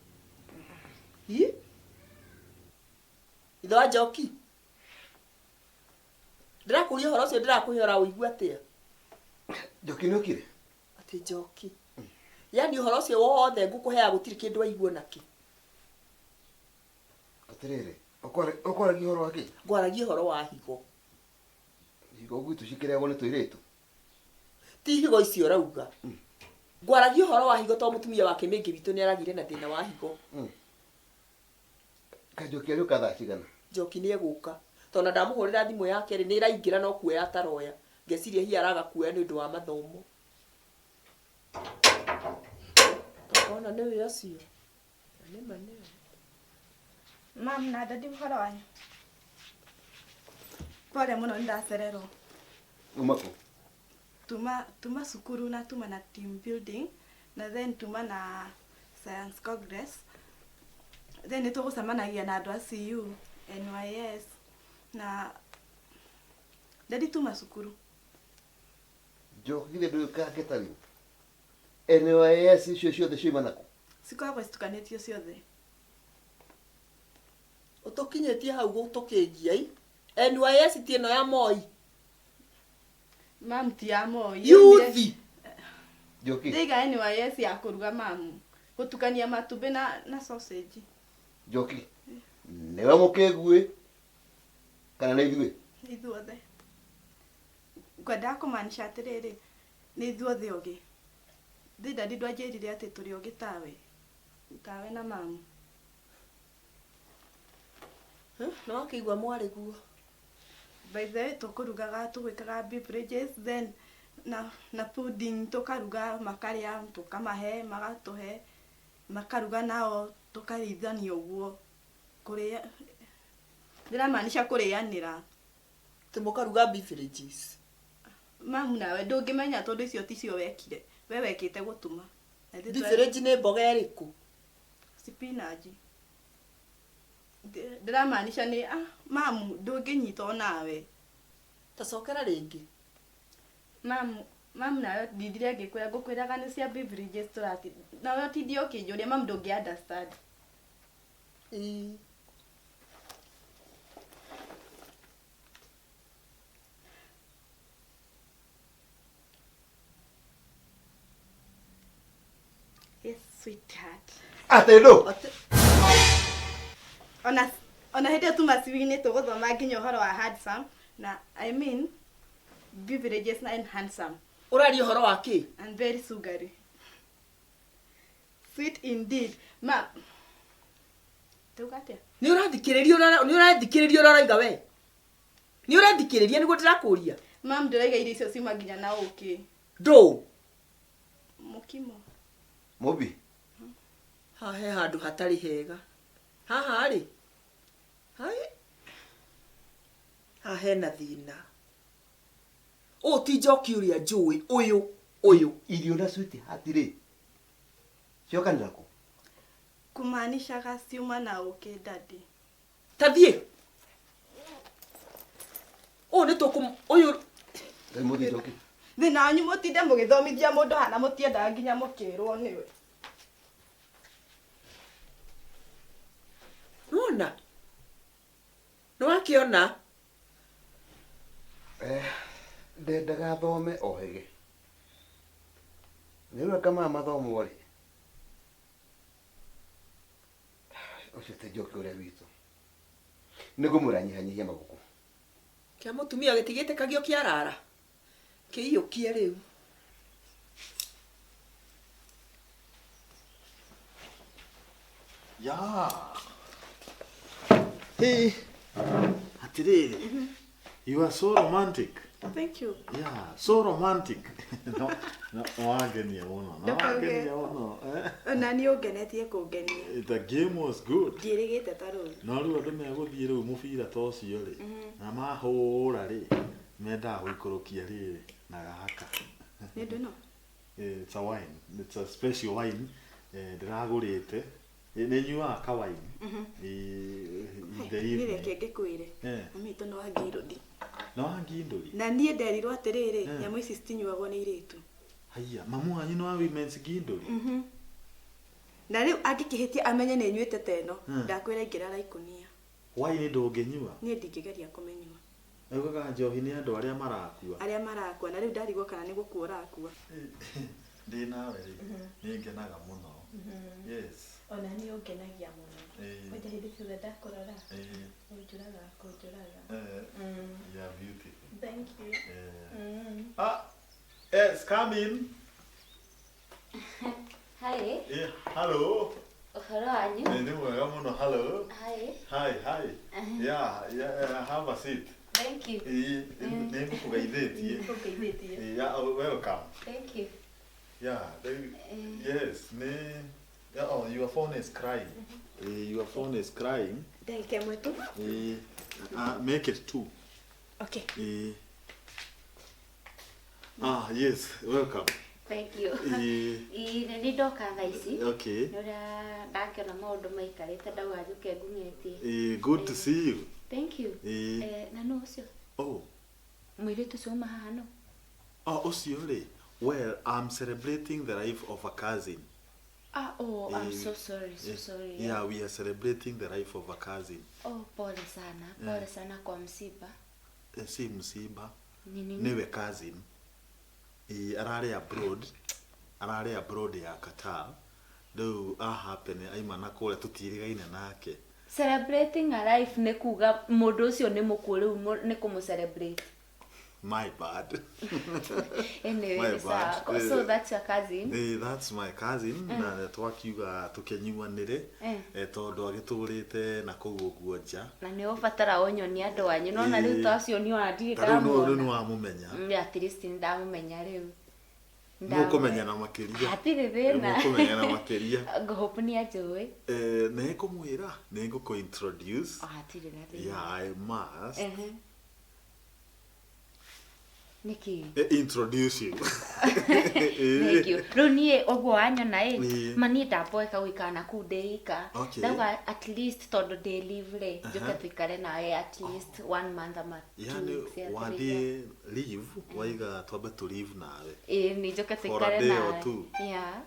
ithe wa Njoki ndirakuria horo cio ndirakuhora uigua atia Njoki ni ukire ati Njoki yani horo cio wothe ngukuhea gutiri kindu waigua naki atiriri okwaragia horo wake ngwaragia horo wa higo gwitu cikireagwo ni tuiritu ti higo icio rauga ngwaragia horo wa higo to mutumia wake Kĩmĩngĩ witũ ni aragire na thina wa higo Njoki ari ukathaa cigana Njoki ni eguka tona ndamuhurira thimu yake ri ni iraingira no kuoya taroya ngeciria hi araga kuoya ni undu wa mathomo tokona ni we acio ni maneo. Mam na dadi mhoro wanyu. Pole muno ndacererwo. Umako. Tuma sukuru na tuma na team building na then tuma na science congress. Then nitugucemanagia na andu a CU, NYS na dadi tuma sukuru. Njoki githe ndũkangeta riu. NYS icio ciothe ciumanako. Sikoragwo citukanĩtio ciothe. Utukinyetie hau gutukingia NYS ti ino ya Moi Mam ti ya Moi Yuthi Njoki ndiga NYS ya kuruga mamu gutukania matumbi na sausage Njoki newe mukegwe kana na ithuĩ ithuothe kwenda kumaanisha atiriri ni ithuothe ogi thida ndindwa njirire ati turi ogi tawe na mamu no akigwa mwari guo by the way tukurugaga tugwikaga beverages then na pudding tukaruga makaria tukamahe magatuhe makaruga nao tukarithania uguo kuria ndiramaanisha kurianira tumukaruga beverages mamu nawe ndungimenya tondu icio ticio wekire we wekite gutuma beverage ni mboga iriku spinach ndiramaanisha ni mamu ndunginyita nawe tacokera ringi mamu nawe ndindire ngikwira ngukwiraga ni cia beverages turati nawe tindio kinjuria mamu ndungi understand Sweetheart. Atendo. Ona hĩndĩ ĩyo tuma ciwi-inĩ tũgũthoma nginya ũhoro wa handsome na I mean beverages and handsome. Ũraria ũhoro wa kĩ? And very sugary. Sweet indeed. Ma. Tugatia. Nĩ ũrathikĩrĩria ũraraiga we? Nĩ ũrathikĩrĩria nĩguo ndĩrakũria? Mam ndĩraiga irio icio ciuma nginya na ũkĩ. Ndũ. Mukimo. Mobi. Haha he handũ hatarĩ hega. Haha rĩ. Hai. Haha hena thĩna. Ũũ ti Njoki ũrĩa njũĩ, ũyũ. Irio na sweetheart rĩ. Ciokanĩra kũ? Kumaanishaga ciuma na ũkĩ daddy. Ta thiĩ. Ũyũ. Mũthi Njoki. Thĩna wanyu mũtinde mũgĩthomithia mũndũ hana mũtiendaga nginya mũkĩrwo nĩwe. Nona? Nĩwakĩona? Ndendaga thome o hege. Nĩũrĩa kama mathomo rĩ. Ũcio ti Njoki ũrĩa witũ. Nĩngũmũranyihanyihia maguku. Kĩa mũtumia gĩtigĩtĩkagio kĩarara. Kĩiyũkie rĩu. Ya. Hey. Atiriri. You are so romantic. Thank you. Yeah, so romantic. No agenia muno. No agenia muno. Na nĩ ũngenetie kũngenia. The game was good. Ndiĩrĩgĩte ta rũĩ. No rĩu andũ megũthiĩ rĩu mũbira ta ũcio rĩ. Na mahũra rĩ. Mendaga gũikũrũkia rĩrĩ na gahaka. Nĩ ndũ no? It's a wine. It's a special wine. Ndĩragũrĩte. Nĩ nyuaga ka wine. Nĩ reke ngĩkwĩre. Mami witũ no angĩirũthi. No angĩindũri. Na niĩ nderirwo atĩrĩrĩ, nyamũ ici citinyuagwo nĩ airĩtu. Haiya, mamu wanyu no wa women's gindũri. Na rĩu angĩkĩhĩtia amenye nĩ nyuĩte ta ĩno, ndakwĩra ingĩrara ikũnia. Wine ndũngĩnyua? Niĩ ndingĩgeria kũmenyua. Augaga njohi nĩ andũ arĩa marakua. Arĩa marakua, na rĩu ndarigwo kana nĩ gũkua ũrakua. Ndĩ nawe rĩ, nĩ ngenaga mũno. Yes. Ona niĩ ũngenagia mũno. Kwanja hĩndĩ ciothe ndakũrora. Ũnjũraga. You are beautiful. Thank you. Yes, come in. Hi. Yeah, hello. Ũhoro wanyu? Nĩ mwega mũno, hello. Hi. Yeah, have a seat. Thank you. Nĩ ngũkũgeithĩtie. Yeah, welcome. Thank you. Yeah, yes, oh, your phone is crying. Your phone is crying. Ndagĩka ĩmwe tu. Make it 2. Okay. Yes, welcome. Thank you. Nĩ ndoka thaa ici. Okay. Nĩũrĩa ndakĩona maũndũ maikarĩte ndauga njũke ngung'etie. Good to see you. Thank you. Na nũ ũcio? Oh. Mũirĩtu ũcio uma haha no? Ũcio rĩ. Well, I'm celebrating the life of a cousin. I'm so sorry. Yeah, we are celebrating the life of a cousin. Oh, pole sana kwa msiba. Si msiba. Nini? Niwe cousin. Arare abroad ya Qatar. Rĩu happen aima na kũrĩa tũtiĩrĩgaine nake. Celebrating a life nĩ kuga mũndũ ũcio nĩ mũkuũ rĩu nĩ kũmũ-celebrate. My bad. Anyway, so that's your cousin? That's my cousin. Na twakiuga tũkenyuanĩre tondũ agĩtũrĩte na kũu ũguo nja. Na nĩ ũbatara ũnyonia andũ wanyu. No na rĩu tacio nĩ wandirika. Rĩu nĩ wamũmenya. At least ndamũmenya rĩu. Mũkũmenya na makĩria. Hatirĩ thĩna. Mũkũmenya na makĩria. Ngũhope nĩ anjũĩ. Nĩ ngũmwĩra, nĩ ngũkũ-introduce. Hatirĩ na thĩna. Yeah, I must. Niki. Introduce you. Thank you. Rĩu niĩ ũguo wanyona mani ndamboeka gũikara na kũu ndĩika. Ndauga at least tondũ ndĩ leave rĩ, njũke tũikare nawe at least 1 month ama 2 weeks. Yani wathiĩ leave, waiga twambe tũ leave nawe. Nĩ njũke tũikare nawe. Yeah.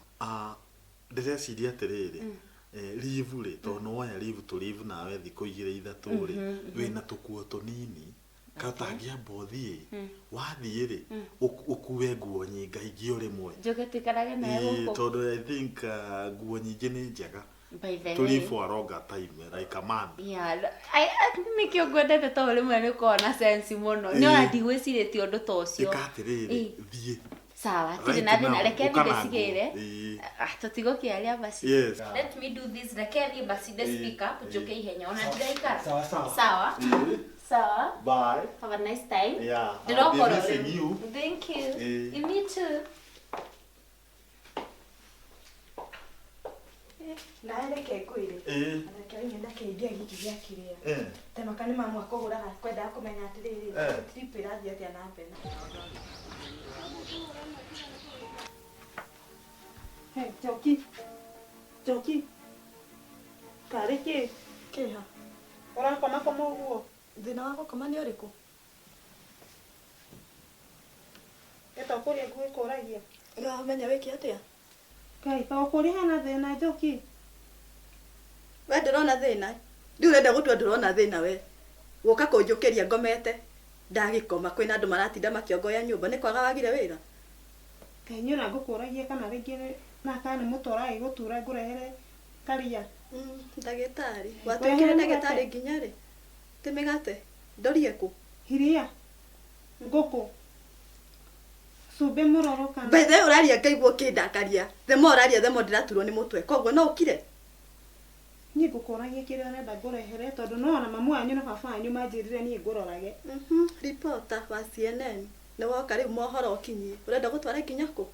Ndĩreciria atĩrĩrĩ. Leave rĩ, tondũ woya leave tũ leave nawe thikũ 2-3 rĩ, wĩna tũkuo tũnini. Katangia bothi wathie ri ukuwe nguo nyinga ingio rimwe Njoke tuikarage nawe guku. Tondu I think nguo nyingi ni njega. By the To way. live for a longer time like a man. Yeah, nikio ngwendete to rimwe ni kona sense muno. Nyona ndigwiciretie undu ta ucio. Ikatiriri thie. Sawa, tiri na thina reke ndigicigire. Tutigukiaria basi. Yes. Let me do this. Reke basi the speaker njoke ihenya ona ndiraikara. Sawa. Sawa. Sawa. Bye. Have a nice time. Yeah. Ndĩrokora I'll be missing you. Thank you. You me too. Naeleke kwire. Reke ngenda kĩndia gĩkĩ gĩa kĩrĩa. Temaka nĩ mamu akũgũraga kwenda kũmenya atĩrĩrĩ. Trip ĩrathiĩ atĩa na mbere. Hey, Njoki. Karĩ kĩ? Kĩha. Ũrakoma ũguo? Thĩna wa gũkoma nĩ ũrĩkũ? Gĩtwa kũrĩa ngũĩkũragia. Ũramenya wĩke atĩa? Ngai, ta ũkũrĩ hena thĩna Njoki. We ndĩrona thĩna. Rĩu ũrenda gũtua ndĩrona thĩna we. Gũka kũnjũkĩria ngomete. Ndagĩkoma kwĩna andũ maratinda makĩongoya nyũmba nĩ kwaga wagire wĩra. Ngai nyona ngũkũragia kana rĩngĩ na kana mũtwara gũtura ngũrehere karia. Ndagĩtarĩ. Watwĩkire ndagĩtarĩ nginya rĩ? Tĩ mĩgate. Ndorie kũ? Hiria. Ngũkũ. Cumbe mũroro kana. By the way ũraria ngaigua kĩndakaria. Themo ũraria themo ndĩraturwo nĩ mũtwe. Koguo no ũkire. Niĩ ngũkũragia kĩrĩa ũrenda ngũrehere tondũ no ona mamu wanyu na baba wanyu manjĩrire niĩ ngũrorage. Reporter wa CNN. Nĩ woka rĩu mohoro ũkinyie. Ũrenda gũtwara nginya kũ?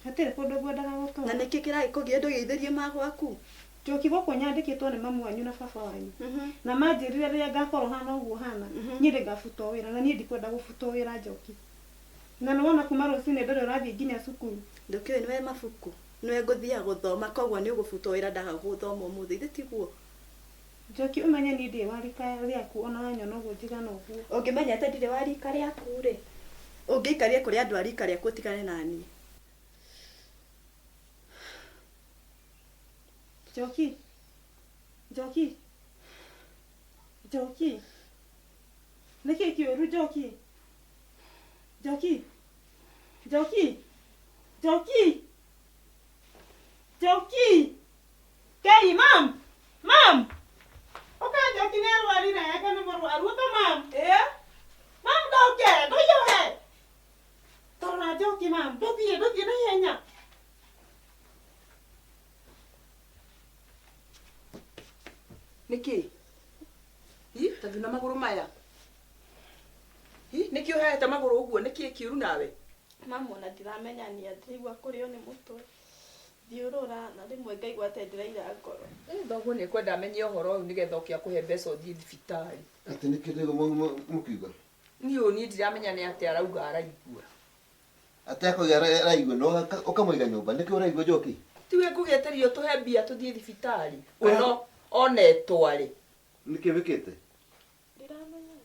Hatirĩ kũndũ ngwendaga gũtwara. Na nĩkĩ kĩragĩkũgia ndũgeithĩrie magwaku? Njoki gũkũ nyandĩkĩtwo nĩ mamu wanyu na baba wanyu. Na manjĩrire rĩrĩa ngakorwo hana ũguo hana. Niĩ ndĩngabutwo wĩra na niĩ ndikwenda gũbutwo wĩra Njoki. Na nĩ wona kuma rũcinĩ ndũrĩ ũrathiĩ nginya cukuru. Ndũkĩũĩ nĩwe mabuku. Nĩwe ngũthiaga gũthoma koguo nĩ ũgũbutwo wĩra ndaga gũthoma ũmũthĩ. Ithe tiguo. Njoki ũmenye niĩ ndĩ wa rika rĩaku ona wanyona ũguo njigana ũguo. Ũngĩmenyete ndirĩ wa rika rĩaku rĩ. Ũngĩikarie kũrĩ andũ a rika rĩaku ũtigane na niĩ. Njoki. Nĩkĩ kĩũru Njoki? Kei, mam! Oka Njoki nĩ arwarire eka nĩ mũrwaru ta mam. Mam ndoke, ndũiyũhe. Tọrọ Njoki mam, ndũthiĩ na ihenya. Nĩkĩ? Tathu na magũrũ maya. Nĩkĩ ũhete magũrũ ũguo nĩkĩ kĩũru nawe? Mamu ona ndiramenyania ndĩraigua kũrĩo nĩ mũtwe. Thiũrũra na rĩmwe ngaigua atĩ ndĩraira ngoro. Thoguo nĩ kwenda amenye ũhoro ũyũ nĩgetha ũkĩa kũhe mbeca ũthiĩ thibitarĩ. Atĩ nĩkĩ ndĩgo mũkiuga? Niĩ ndiramenya nĩ atĩ arauga araigua. Atekũgĩa araigua no ũkamũiga nyũmba nĩkĩ ũraigua Njoki? Tiwe ngũgĩeterio tũhe mbia tũthiĩ thibitarĩ. Wena onetware. Nĩkĩ wĩkĩte? Ndiramenya.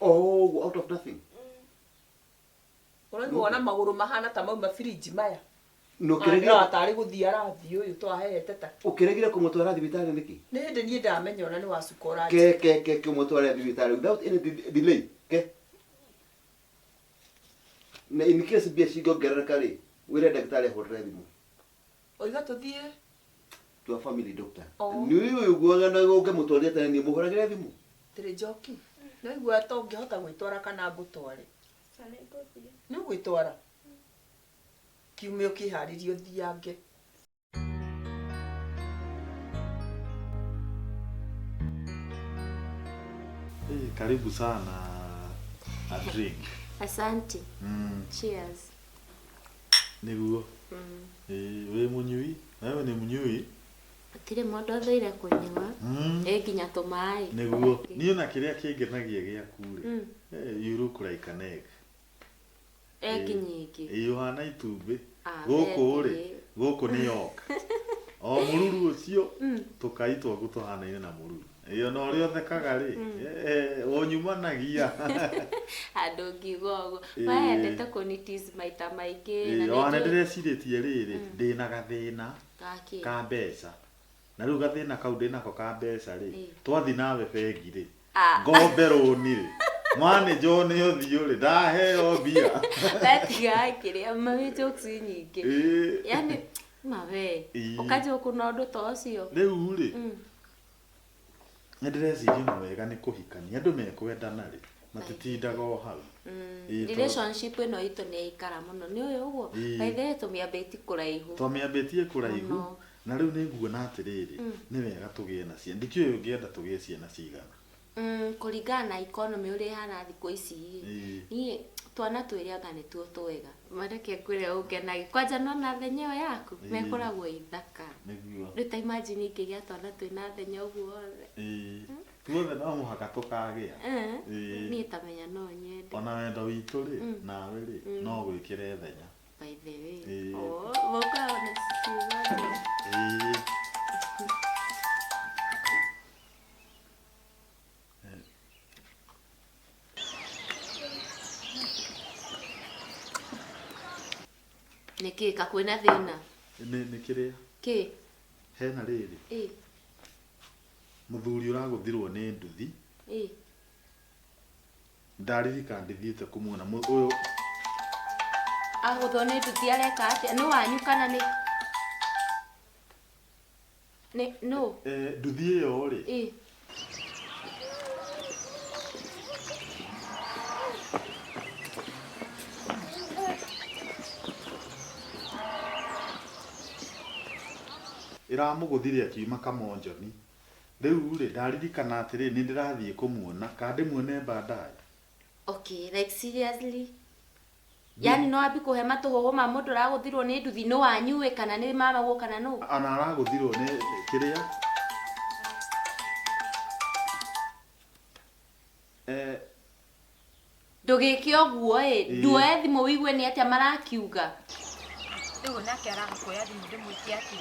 Oh, out of nothing. Ũraigua na magũrũ mahana ta mauma fridge maya. No kĩrĩgĩra atarĩ gũthiĩ arathi ũyũ twahete ta. Ũkĩrĩgĩra kũmũtwara thibitarĩ nĩkĩ? Nĩ hĩndĩ niĩ ndamenya ona nĩ wacuka ũranjĩ. Ke kũmũtwara thibitarĩ without any delay. Na in case mbia cingongerereka rĩ, wĩre ndagĩtarĩ ahũrĩre thimũ. Oiga tũthiĩ to a family doctor. Nĩ ũiguaga na ũngĩmũtwarĩte tene nĩ mũhũragĩre thimũ. Tĩrĩ Njoki. Nĩ ũigua ta ũngĩhota gwĩtwara kana ngũtware. Nĩ ũgwĩtwara. Kiumia ũkĩharĩrie ũthiange. Karibu sana a drink. Asante. Cheers. Niguo. We munyui? Wewe ni munyui? Tire mũndũ athoire kũnyua. Nginya tũmaĩ. Niguo. Niĩ na kĩrĩa kĩngenagia gĩaku rĩ. You look like an egg. Egg nyingĩ. Ũhana itumbĩ. Gũkũ rĩ, gũkũ nĩ yolk. O mũruru ũcio tũkai twaku tũhanaine na mũruru. Iyo no ri othekaga ri onyumanagia andũ ngiuga ũguo waendete kũnitiz maita maingĩ na nĩ ndĩrecirĩtie rĩrĩ ndĩna gathĩna ka mbeca na rĩu gathĩna kau ndĩnako ka mbeca rĩ twathi nawe bengi rĩ ngombe rũni rĩ Mane John yothiore ndaheo mbia. Betiga kiria mawe jokes nyingi. Yani mawe ukaje ukuna undu ta ucio. Riu ri. Ndireciria wega ni kuhikania andu mekwendana ri. Matitindaga o hau. Relationship ino itu ni ikara muno ni uyu uguo. Baithe tumiambeti kuraihu. Tumiambetie kuraihu. Na riu ni nguona atiriri ni wega tugie na ciana. Ndikio ungienda tugie ciana cigana. Kuringana na economy uri hana thiku ici ni twana twiriaga ni tuo twega mareke kuria ukenagi kwanja no na thenyo yaku mekoragwo ithaka rita imagine ingigia twana twina thenyo guo tuothe no muhaka tukagia ni tamenya no nyende ona wendo witu ri nawe ri no gwikire thenya by the way boka ona siwa Niki kakwina thina ni kiria ki hena riri muthuri uraguthirwo ni nduthi ndaririka ndithiite kumuona uyu aguthwo ni nduthi areka atia ni wanyu kana ni no nduthi iyo ri iramuguthire akiuma Kamonjoni riu ri ndaririkana atiri ni ndirathie kumuona kandi muone baadaye. Okay, like seriously yani no abi kuhe matuhoho ma mundu raguthirwo ni nduthi no wanyuwe kana ni mama go kana no ana araguthirwo ni kiria ndugike oguo ndue thimu wigue ni atia marakiuga riu nake arakuoya thimu ndimwitie ati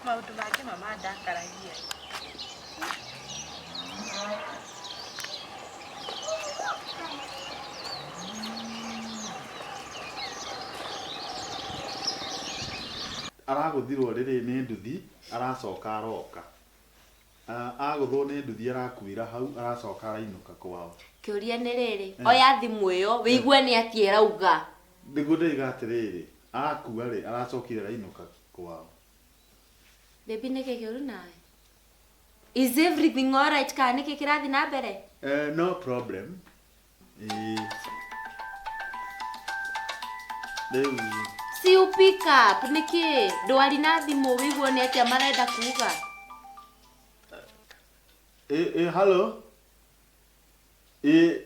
maundu make mamandakaragia araguthirwo riri ni nduthi aracoka aroka aguthwo ni nduthi arakuira hau aracoka arainuka kwao kiuria ni riri oya thimu iyo wigue ni atia rauga ndigudiga atiriri akua ri aracokire arainuka kwao baby neke kiuru nawe is everything all right kana niki kirathi na mbere no problem si you pick up niki ndwari na thimu wigue ni atia marenda kuuga hello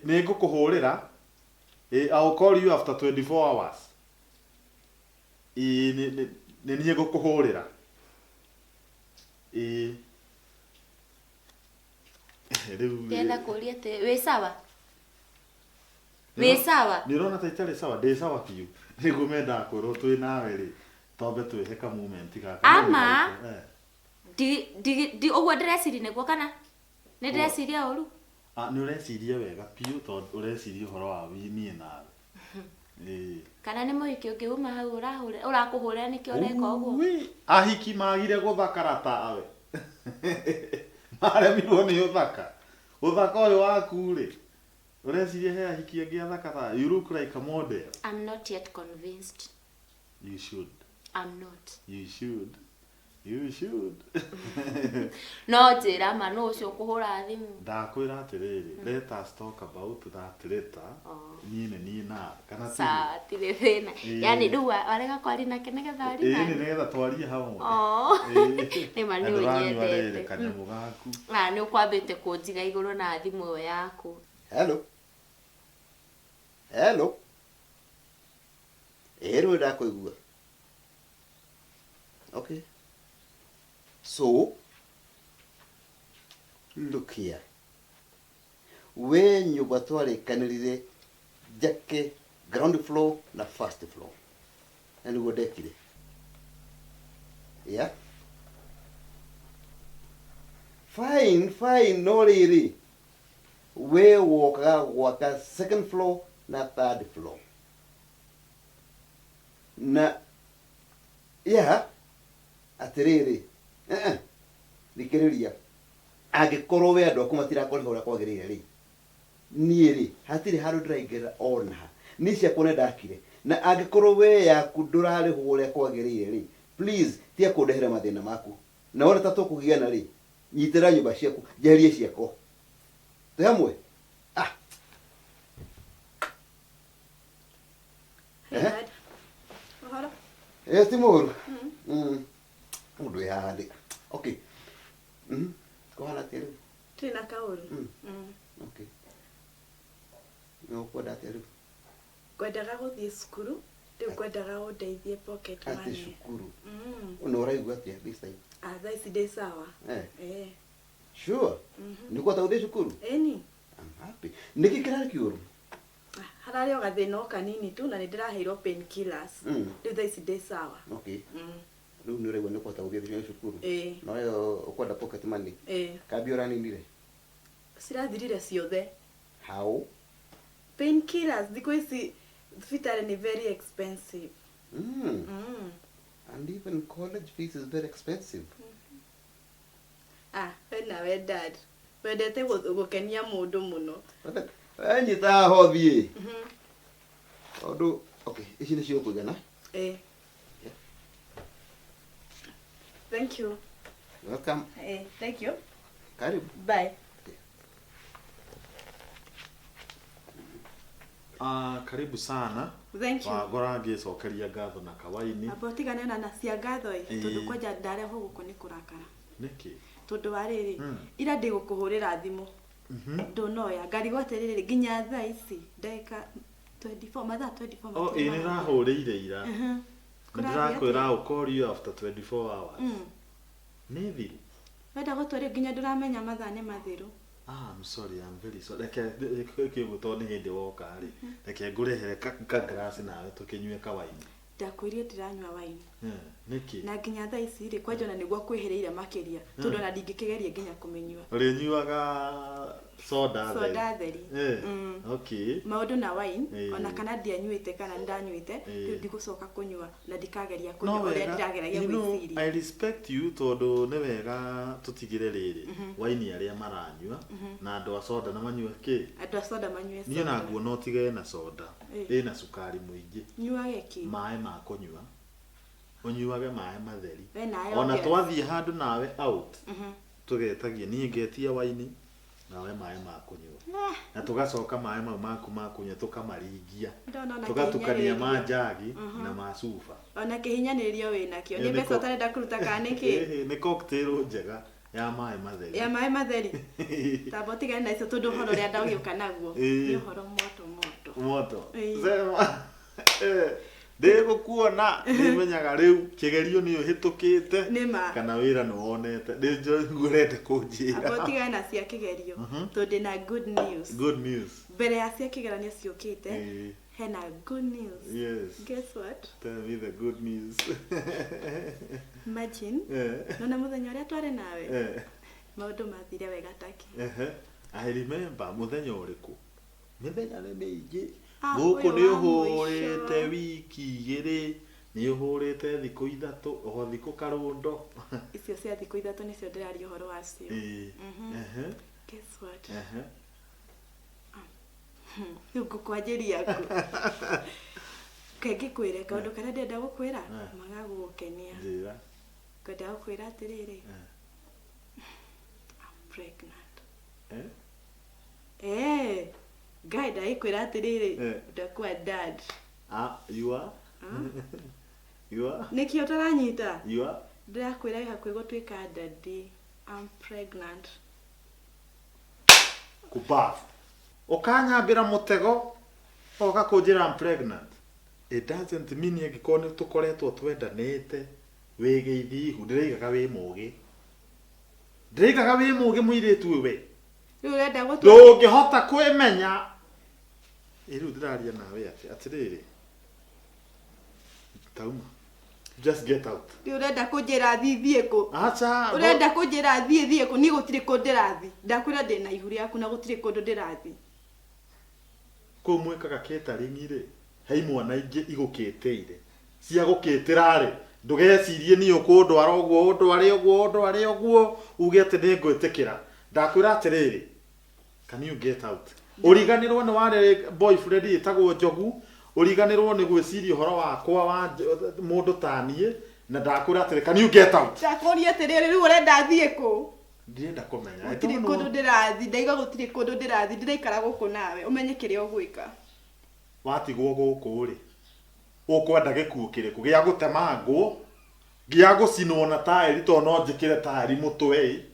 ni ngukuhurira I'll call you after 24 hours ni niye ngukuhurira Ndenda kuria te we sawa we sawa ni rona taitare sawa de sawa piu nigumenda kwirwo twi nawe ri tombe twihe ka moment gaka ama di ogwa dressiri neguo kana ne dressiria oru ni ureciria wega piu to ureciria horo wa nie nawe kana ni muhiki ungiuma hau urakuhurira niki ureka uguo ahiki magire guthakara tawe maremirwo ni uthaka uyu waku ri ureciria he ahiki angi athaka ta you look like a model. I'm not yet convinced. You should. I'm not. You should. You should. No njira ma no ucio kuhura thimu ndakwira atiriri let us talk about that later nie na kana sa tire thina yani riu arega kwari nake nigetha ari na ni nigetha twarie hamwe ni manu nyendete kanyamu gaku ni ukwambite kunjiga iguru na thimu yo yaku hello ero ndakuigua okay. So, look here. We nyumba twarekanirire jake ground floor na first floor. Na niguo ndekire. Yeah? Fine, no riri. We wokaga gwaka second floor na third floor. Na yeah, atiriri. Thikiriria angikorwo we andu aku matirakorwo uria kwagirire ri niĩ rĩ hatirĩ handũ ndĩraingĩra ona nĩ ciakwa nĩ ndakire na angĩkorwo we yaku ndũrarĩhwo ũrĩa kwagĩrĩire rĩ please tia kũndehera mathĩna maku na wona ta tũkũgiana rĩ nyitĩra nyũmba ciaku njeherie ciakwa twĩ hamwe ti mũru mũndũ wĩ haha ndĩ okay kũhana atĩa rĩu Tina kaũru. Okay. No kwenda atĩa rĩu? Ngwendaga gũthiĩ cukuru, rĩu ngwendaga ũndeithie pocket money. Atĩ cukuru? Ona ũraigua atĩa this time? Thaa ici ndĩ sawa. Sure? Nĩkwenda gũthiĩ cukuru? Ĩni. I'm happy. Nĩkĩ kĩrarĩ kĩũru? Hararĩ o gathĩna o kanini tu na nĩndĩraheirwo painkillers. Rĩu thaa ici ndĩ sawa. Okay. Rĩu nĩ ũraigua nĩkwenda gũthiĩ cukuru? No ĩyo ũkwenda pocket money? Kambia ũraninire? Cirathirire ciothe. How? Painkillers, thikũ ici thibitarĩ nĩ very expensive. And even college fees is very expensive. Nawe dad. Wendete gũkenia mũndũ mũno. Nyita hothi. Tondũ, okay, ici nĩ ciũkũigana? Thank you. Welcome. Thank you. Karibu. Bye. Karibu sana. Thank you. Wagora ngĩcokeria ngatho na kawaini. Abotigane na cia ngatho tondũ kwanja ndareho gũkũ nĩ kũrakara. Nĩkĩ? Tondũ wa rĩrĩ ira ndĩ gũkũhũrĩra thimũ. Ndonoya ngarigwo atĩrĩrĩ nginya thaa ici ndeka 24 mathaa 24. Ĩ nĩrahũrĩire ira. Ndĩrakwĩra ũkorio after 24 hours. Nĩ thiru. Wenda gũtwarĩo nginya ndũramenya mathaa nĩ mathiru. I'm sorry, I'm very sorry. Reke gũtoni hĩndĩ woka rĩ. Reke ngũrehere ka glass nawe tũkĩnyue kawaini. Ndakwĩrire ndiranyua waini. Nĩkĩ? Na nginya thaa ici rĩ kwanja na nĩguo kwĩhĩrĩire makĩria. Tondũ na ndingĩkĩgeria nginya kũmenyua. Ũrĩnyuaga soda theri. Soda theri. Okay. Maũndũ na wine ona kana ndianyuĩte kana ndanyuĩte rĩu ndigũcoka kũnyua na ndikageria kũnyua ũrĩa ndĩrageragia gwĩciria. I respect you tondũ nĩ wega tũtigire rĩrĩ wine arĩa maranyua na andũ a soda na manyua kĩ? Andũ a soda manyue soda. Niĩ naguo no tige na soda ĩna cukari mũingĩ. Nyuage kĩ? Maĩ ma kũnyua. Ũnyuage maĩ matheri. Ona twathiĩ handũ nawe out tũgetagia niĩ ngetia wine nawe maĩ ma kũnyua na tũgacoka maĩ mau maku ma kũnyua tũkamaringia tũgatukania ma njagi na ma cuba. Ona kĩhinyanĩrĩrio wĩnakĩo nĩ mbeca ũtarenda kũruta kana nĩkĩ? Nĩ cocktail njega ya maĩ matheri. Ya maĩ matheri. Tamba tigane na icio tondũ ũhoro ũrĩa ndagĩũka naguo nĩ ũhoro moto. Sema. Ndĩgũkuona nĩmenyaga rĩu kĩgerio nĩ ũhĩtũkĩte kana wĩra nĩ wonete ngũrete kũnjĩra. Abotigane na cia kĩgerio tondũ na good news. Good news. Mbere ya cia kĩgeranio ciũkĩte hena good news. Yes. Guess what? Tell me the good news. Imagine. Nona mũthenya ũrĩa twarĩ nawe. Maũndũ mathire wega taki. I remember mũthenya ũrĩkũ? Mĩthenya nĩ mĩingĩ. Gũkũ nĩ ũhũrĩte wiki igĩrĩ, nĩ ũhũrĩte thikũ ithatũ, oho thikũ karũndo. Icio cia thikũ ithatũ nĩcio ndĩraria ũhoro wacio. Guess what? Rĩu ngũkwanjĩria kũ? Ngĩkwĩre kaũndũ karĩa ndĩrenda gũkwĩra magagũkenia. Ngwenda gũkwĩra atĩrĩrĩ. I'm pregnant. Guy ndaikwĩra atĩrĩrĩ ndakuwa dad. You are? You are? Nĩkĩ ũtaranyita? You are? Ndĩrakwĩra hakuhĩ gũtuĩka daddy. I'm pregnant. Kubafu. Ũkanyambĩra mũtego ũgakũnjĩra I'm pregnant. It doesn't mean angĩkorwo nĩ tũkoretwo twendanĩte wĩ gĩithihu ndĩraigaga wĩ mũgĩ. Ndĩraigaga wĩ mũgĩ mũirĩtu we. Rĩu ũrenda gũtua ndũngĩhota kwĩmenya. Rĩu ndĩraria nawe atĩrĩrĩ. Tauma. Just get out. Rĩu ũrenda kũnjĩra thiĩ kũ? Acha. Ũrenda kũnjĩra thiĩ kũ? Niĩ gũtirĩ kũ ndĩrathi. Ndakwĩra ndĩ na ihu rĩaku na gũtirĩ kũndũ ndĩrathi. Kũu mwĩkaga catering rĩ, hei mwana ingĩ igũkĩtĩire. Cia gũkĩtĩra rĩ, ndũgecirie niĩ ũkũndwara ũguo ũndware ũguo uge atĩ nĩ ngwĩtĩkĩra. Ndakwĩra atĩrĩrĩ. Can you get out? uriganirwo ni ware boyfriend itagwo Njogu, uriganirwo ni gwiciria horo wakwa wa mundu tanie na ndakwira atiri can you get out. Ndakwira atiri riu urenda thie ku. Ndirenda kumenya. Gutiri kundu ndirathi, ndaiga gutiri kundu ndirathi, ndiraikara guku nawe, umenye kiria ugwika. Watigwo guku ri. Ukwenda gikuo kiriku gia gutemangwo, gia gucinwo na tairi to no njikire tairi mutwe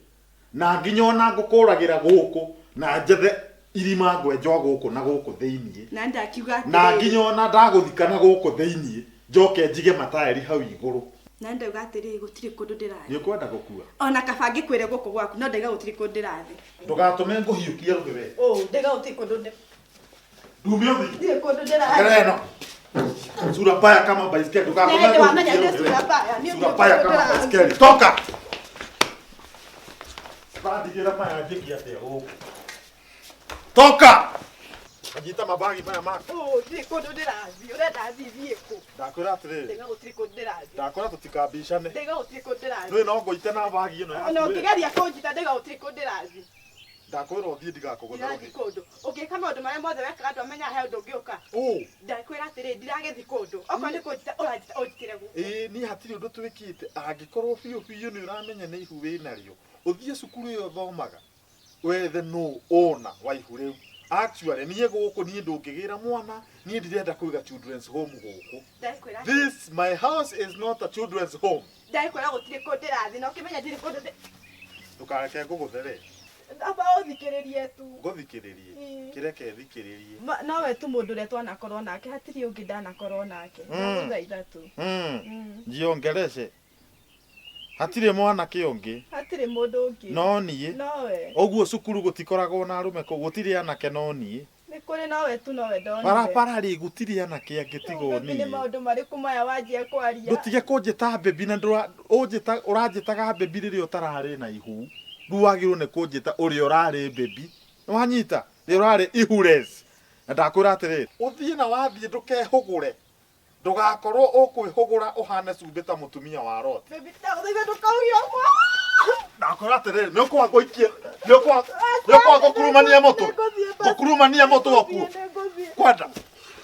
na nginya ona ngukuragira guku na njethe irima ngwenjwa guku na guku thiini na ndakiuga atiri na nginya ona ndaguthikana guku thiini njoke njige matairi hau iguru na ndauga atiri gutiri kundu ndirathi. Ni kwenda gukua Ona kabangi kwire guku gwaku no ndaiga gutiri kundu ndirathi. Ndugatume nguhiukia rugiwe. Ndaiga gutiri kundu ndirathi. Dumio thi. Ndire kundu ndirathi. Gereno. Sura paya kama baiskeli ndugatume. Ndio wamenya sura paya. Sura paya kama baiskeli. Toka. Bandigira paya jikia te huko. Toka. Ajita mabagi maya mako. Ndire kundu ndirathi. Urenda thithie ku. Ndakwira atiri. Ndaiga gutiri kundu ndirathi. Ndakwira tutikambicane. Ndaiga gutiri kundu ndirathi. Nui no ngoite na bagi ino yaku. No kigeria kunjita ndaiga gutiri kundu ndirathi. Ndakwira uthie ndigakugutha Ndirathi kundu. Ugika maundu maria mothe wekaga ndwamenya he undu ungiuka. Ndakwira atiri ndiragethi kundu. Okorwo ni kunjita unjitire guku. Ni hatiri undu twikite angikorwo biu ni uramenya ni ihu winario. Uthie cukuru iyo thomaga. Wethe no ona wa ihu riu. Actually niye guku ni ndungigira mwana ni ndirenda kuiga children's home guku. This my house is not a children's home. Ndakwira gutiri kundu ndirathi no kimenya ndiri kundu. Tukareke nguguthere. Aba uthikiririe tu. Nguthikiririe. Kireke thikiririe. Nawe tu mundu uria twanakorwo nake hatiri ungi ndanakorwo nake. Ndaguthaitha tu. Njiongerece. Hatire mwana kiongi. Hatire mundu ungi. No nie. Nowe. Oguo cukuru gutikoragwo na arume ko gutire anake no nie. Ni kuri nawe tu nowe ndone. Barabara ri gutire anake angitigo nie. Ni maundu mariku maya wanjia kwaria. Ndutige kunjita bebi na unjita uranjitaga bebi riri utarari na ihu. Ruagirwo ne kunjita uri urari bebi. Wanyita ri urari ihures. Ndakwira atiri uthie na wathie ndukehugure. Ndugakorwo ukwihugura uhane cumbi ta mutumia wa Lot. Bebi ndaguthaitha ndukaugia mwa. Ndakwira atiri ni ukwa goikia ni ukwa gukurumania moto. Gukurumania moto waku. Kwenda.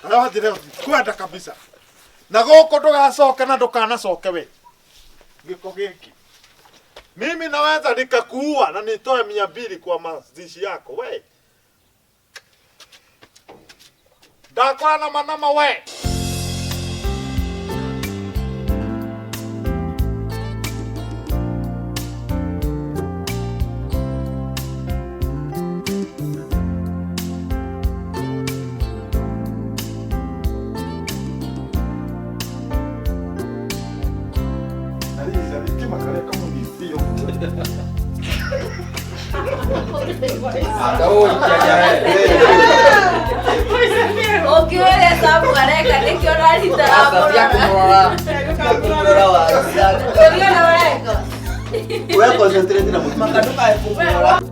Arathire kwenda kabisa. Na goko ndugacoka na ndukanacoke we. Giko giki. Mimi naweza nikakuua na nitoe 200 kwa mazishi yako we. Ndakora na manama we. Ukiwele sababu kareka nikio rarita hapo. Wewe concentrate na mtu.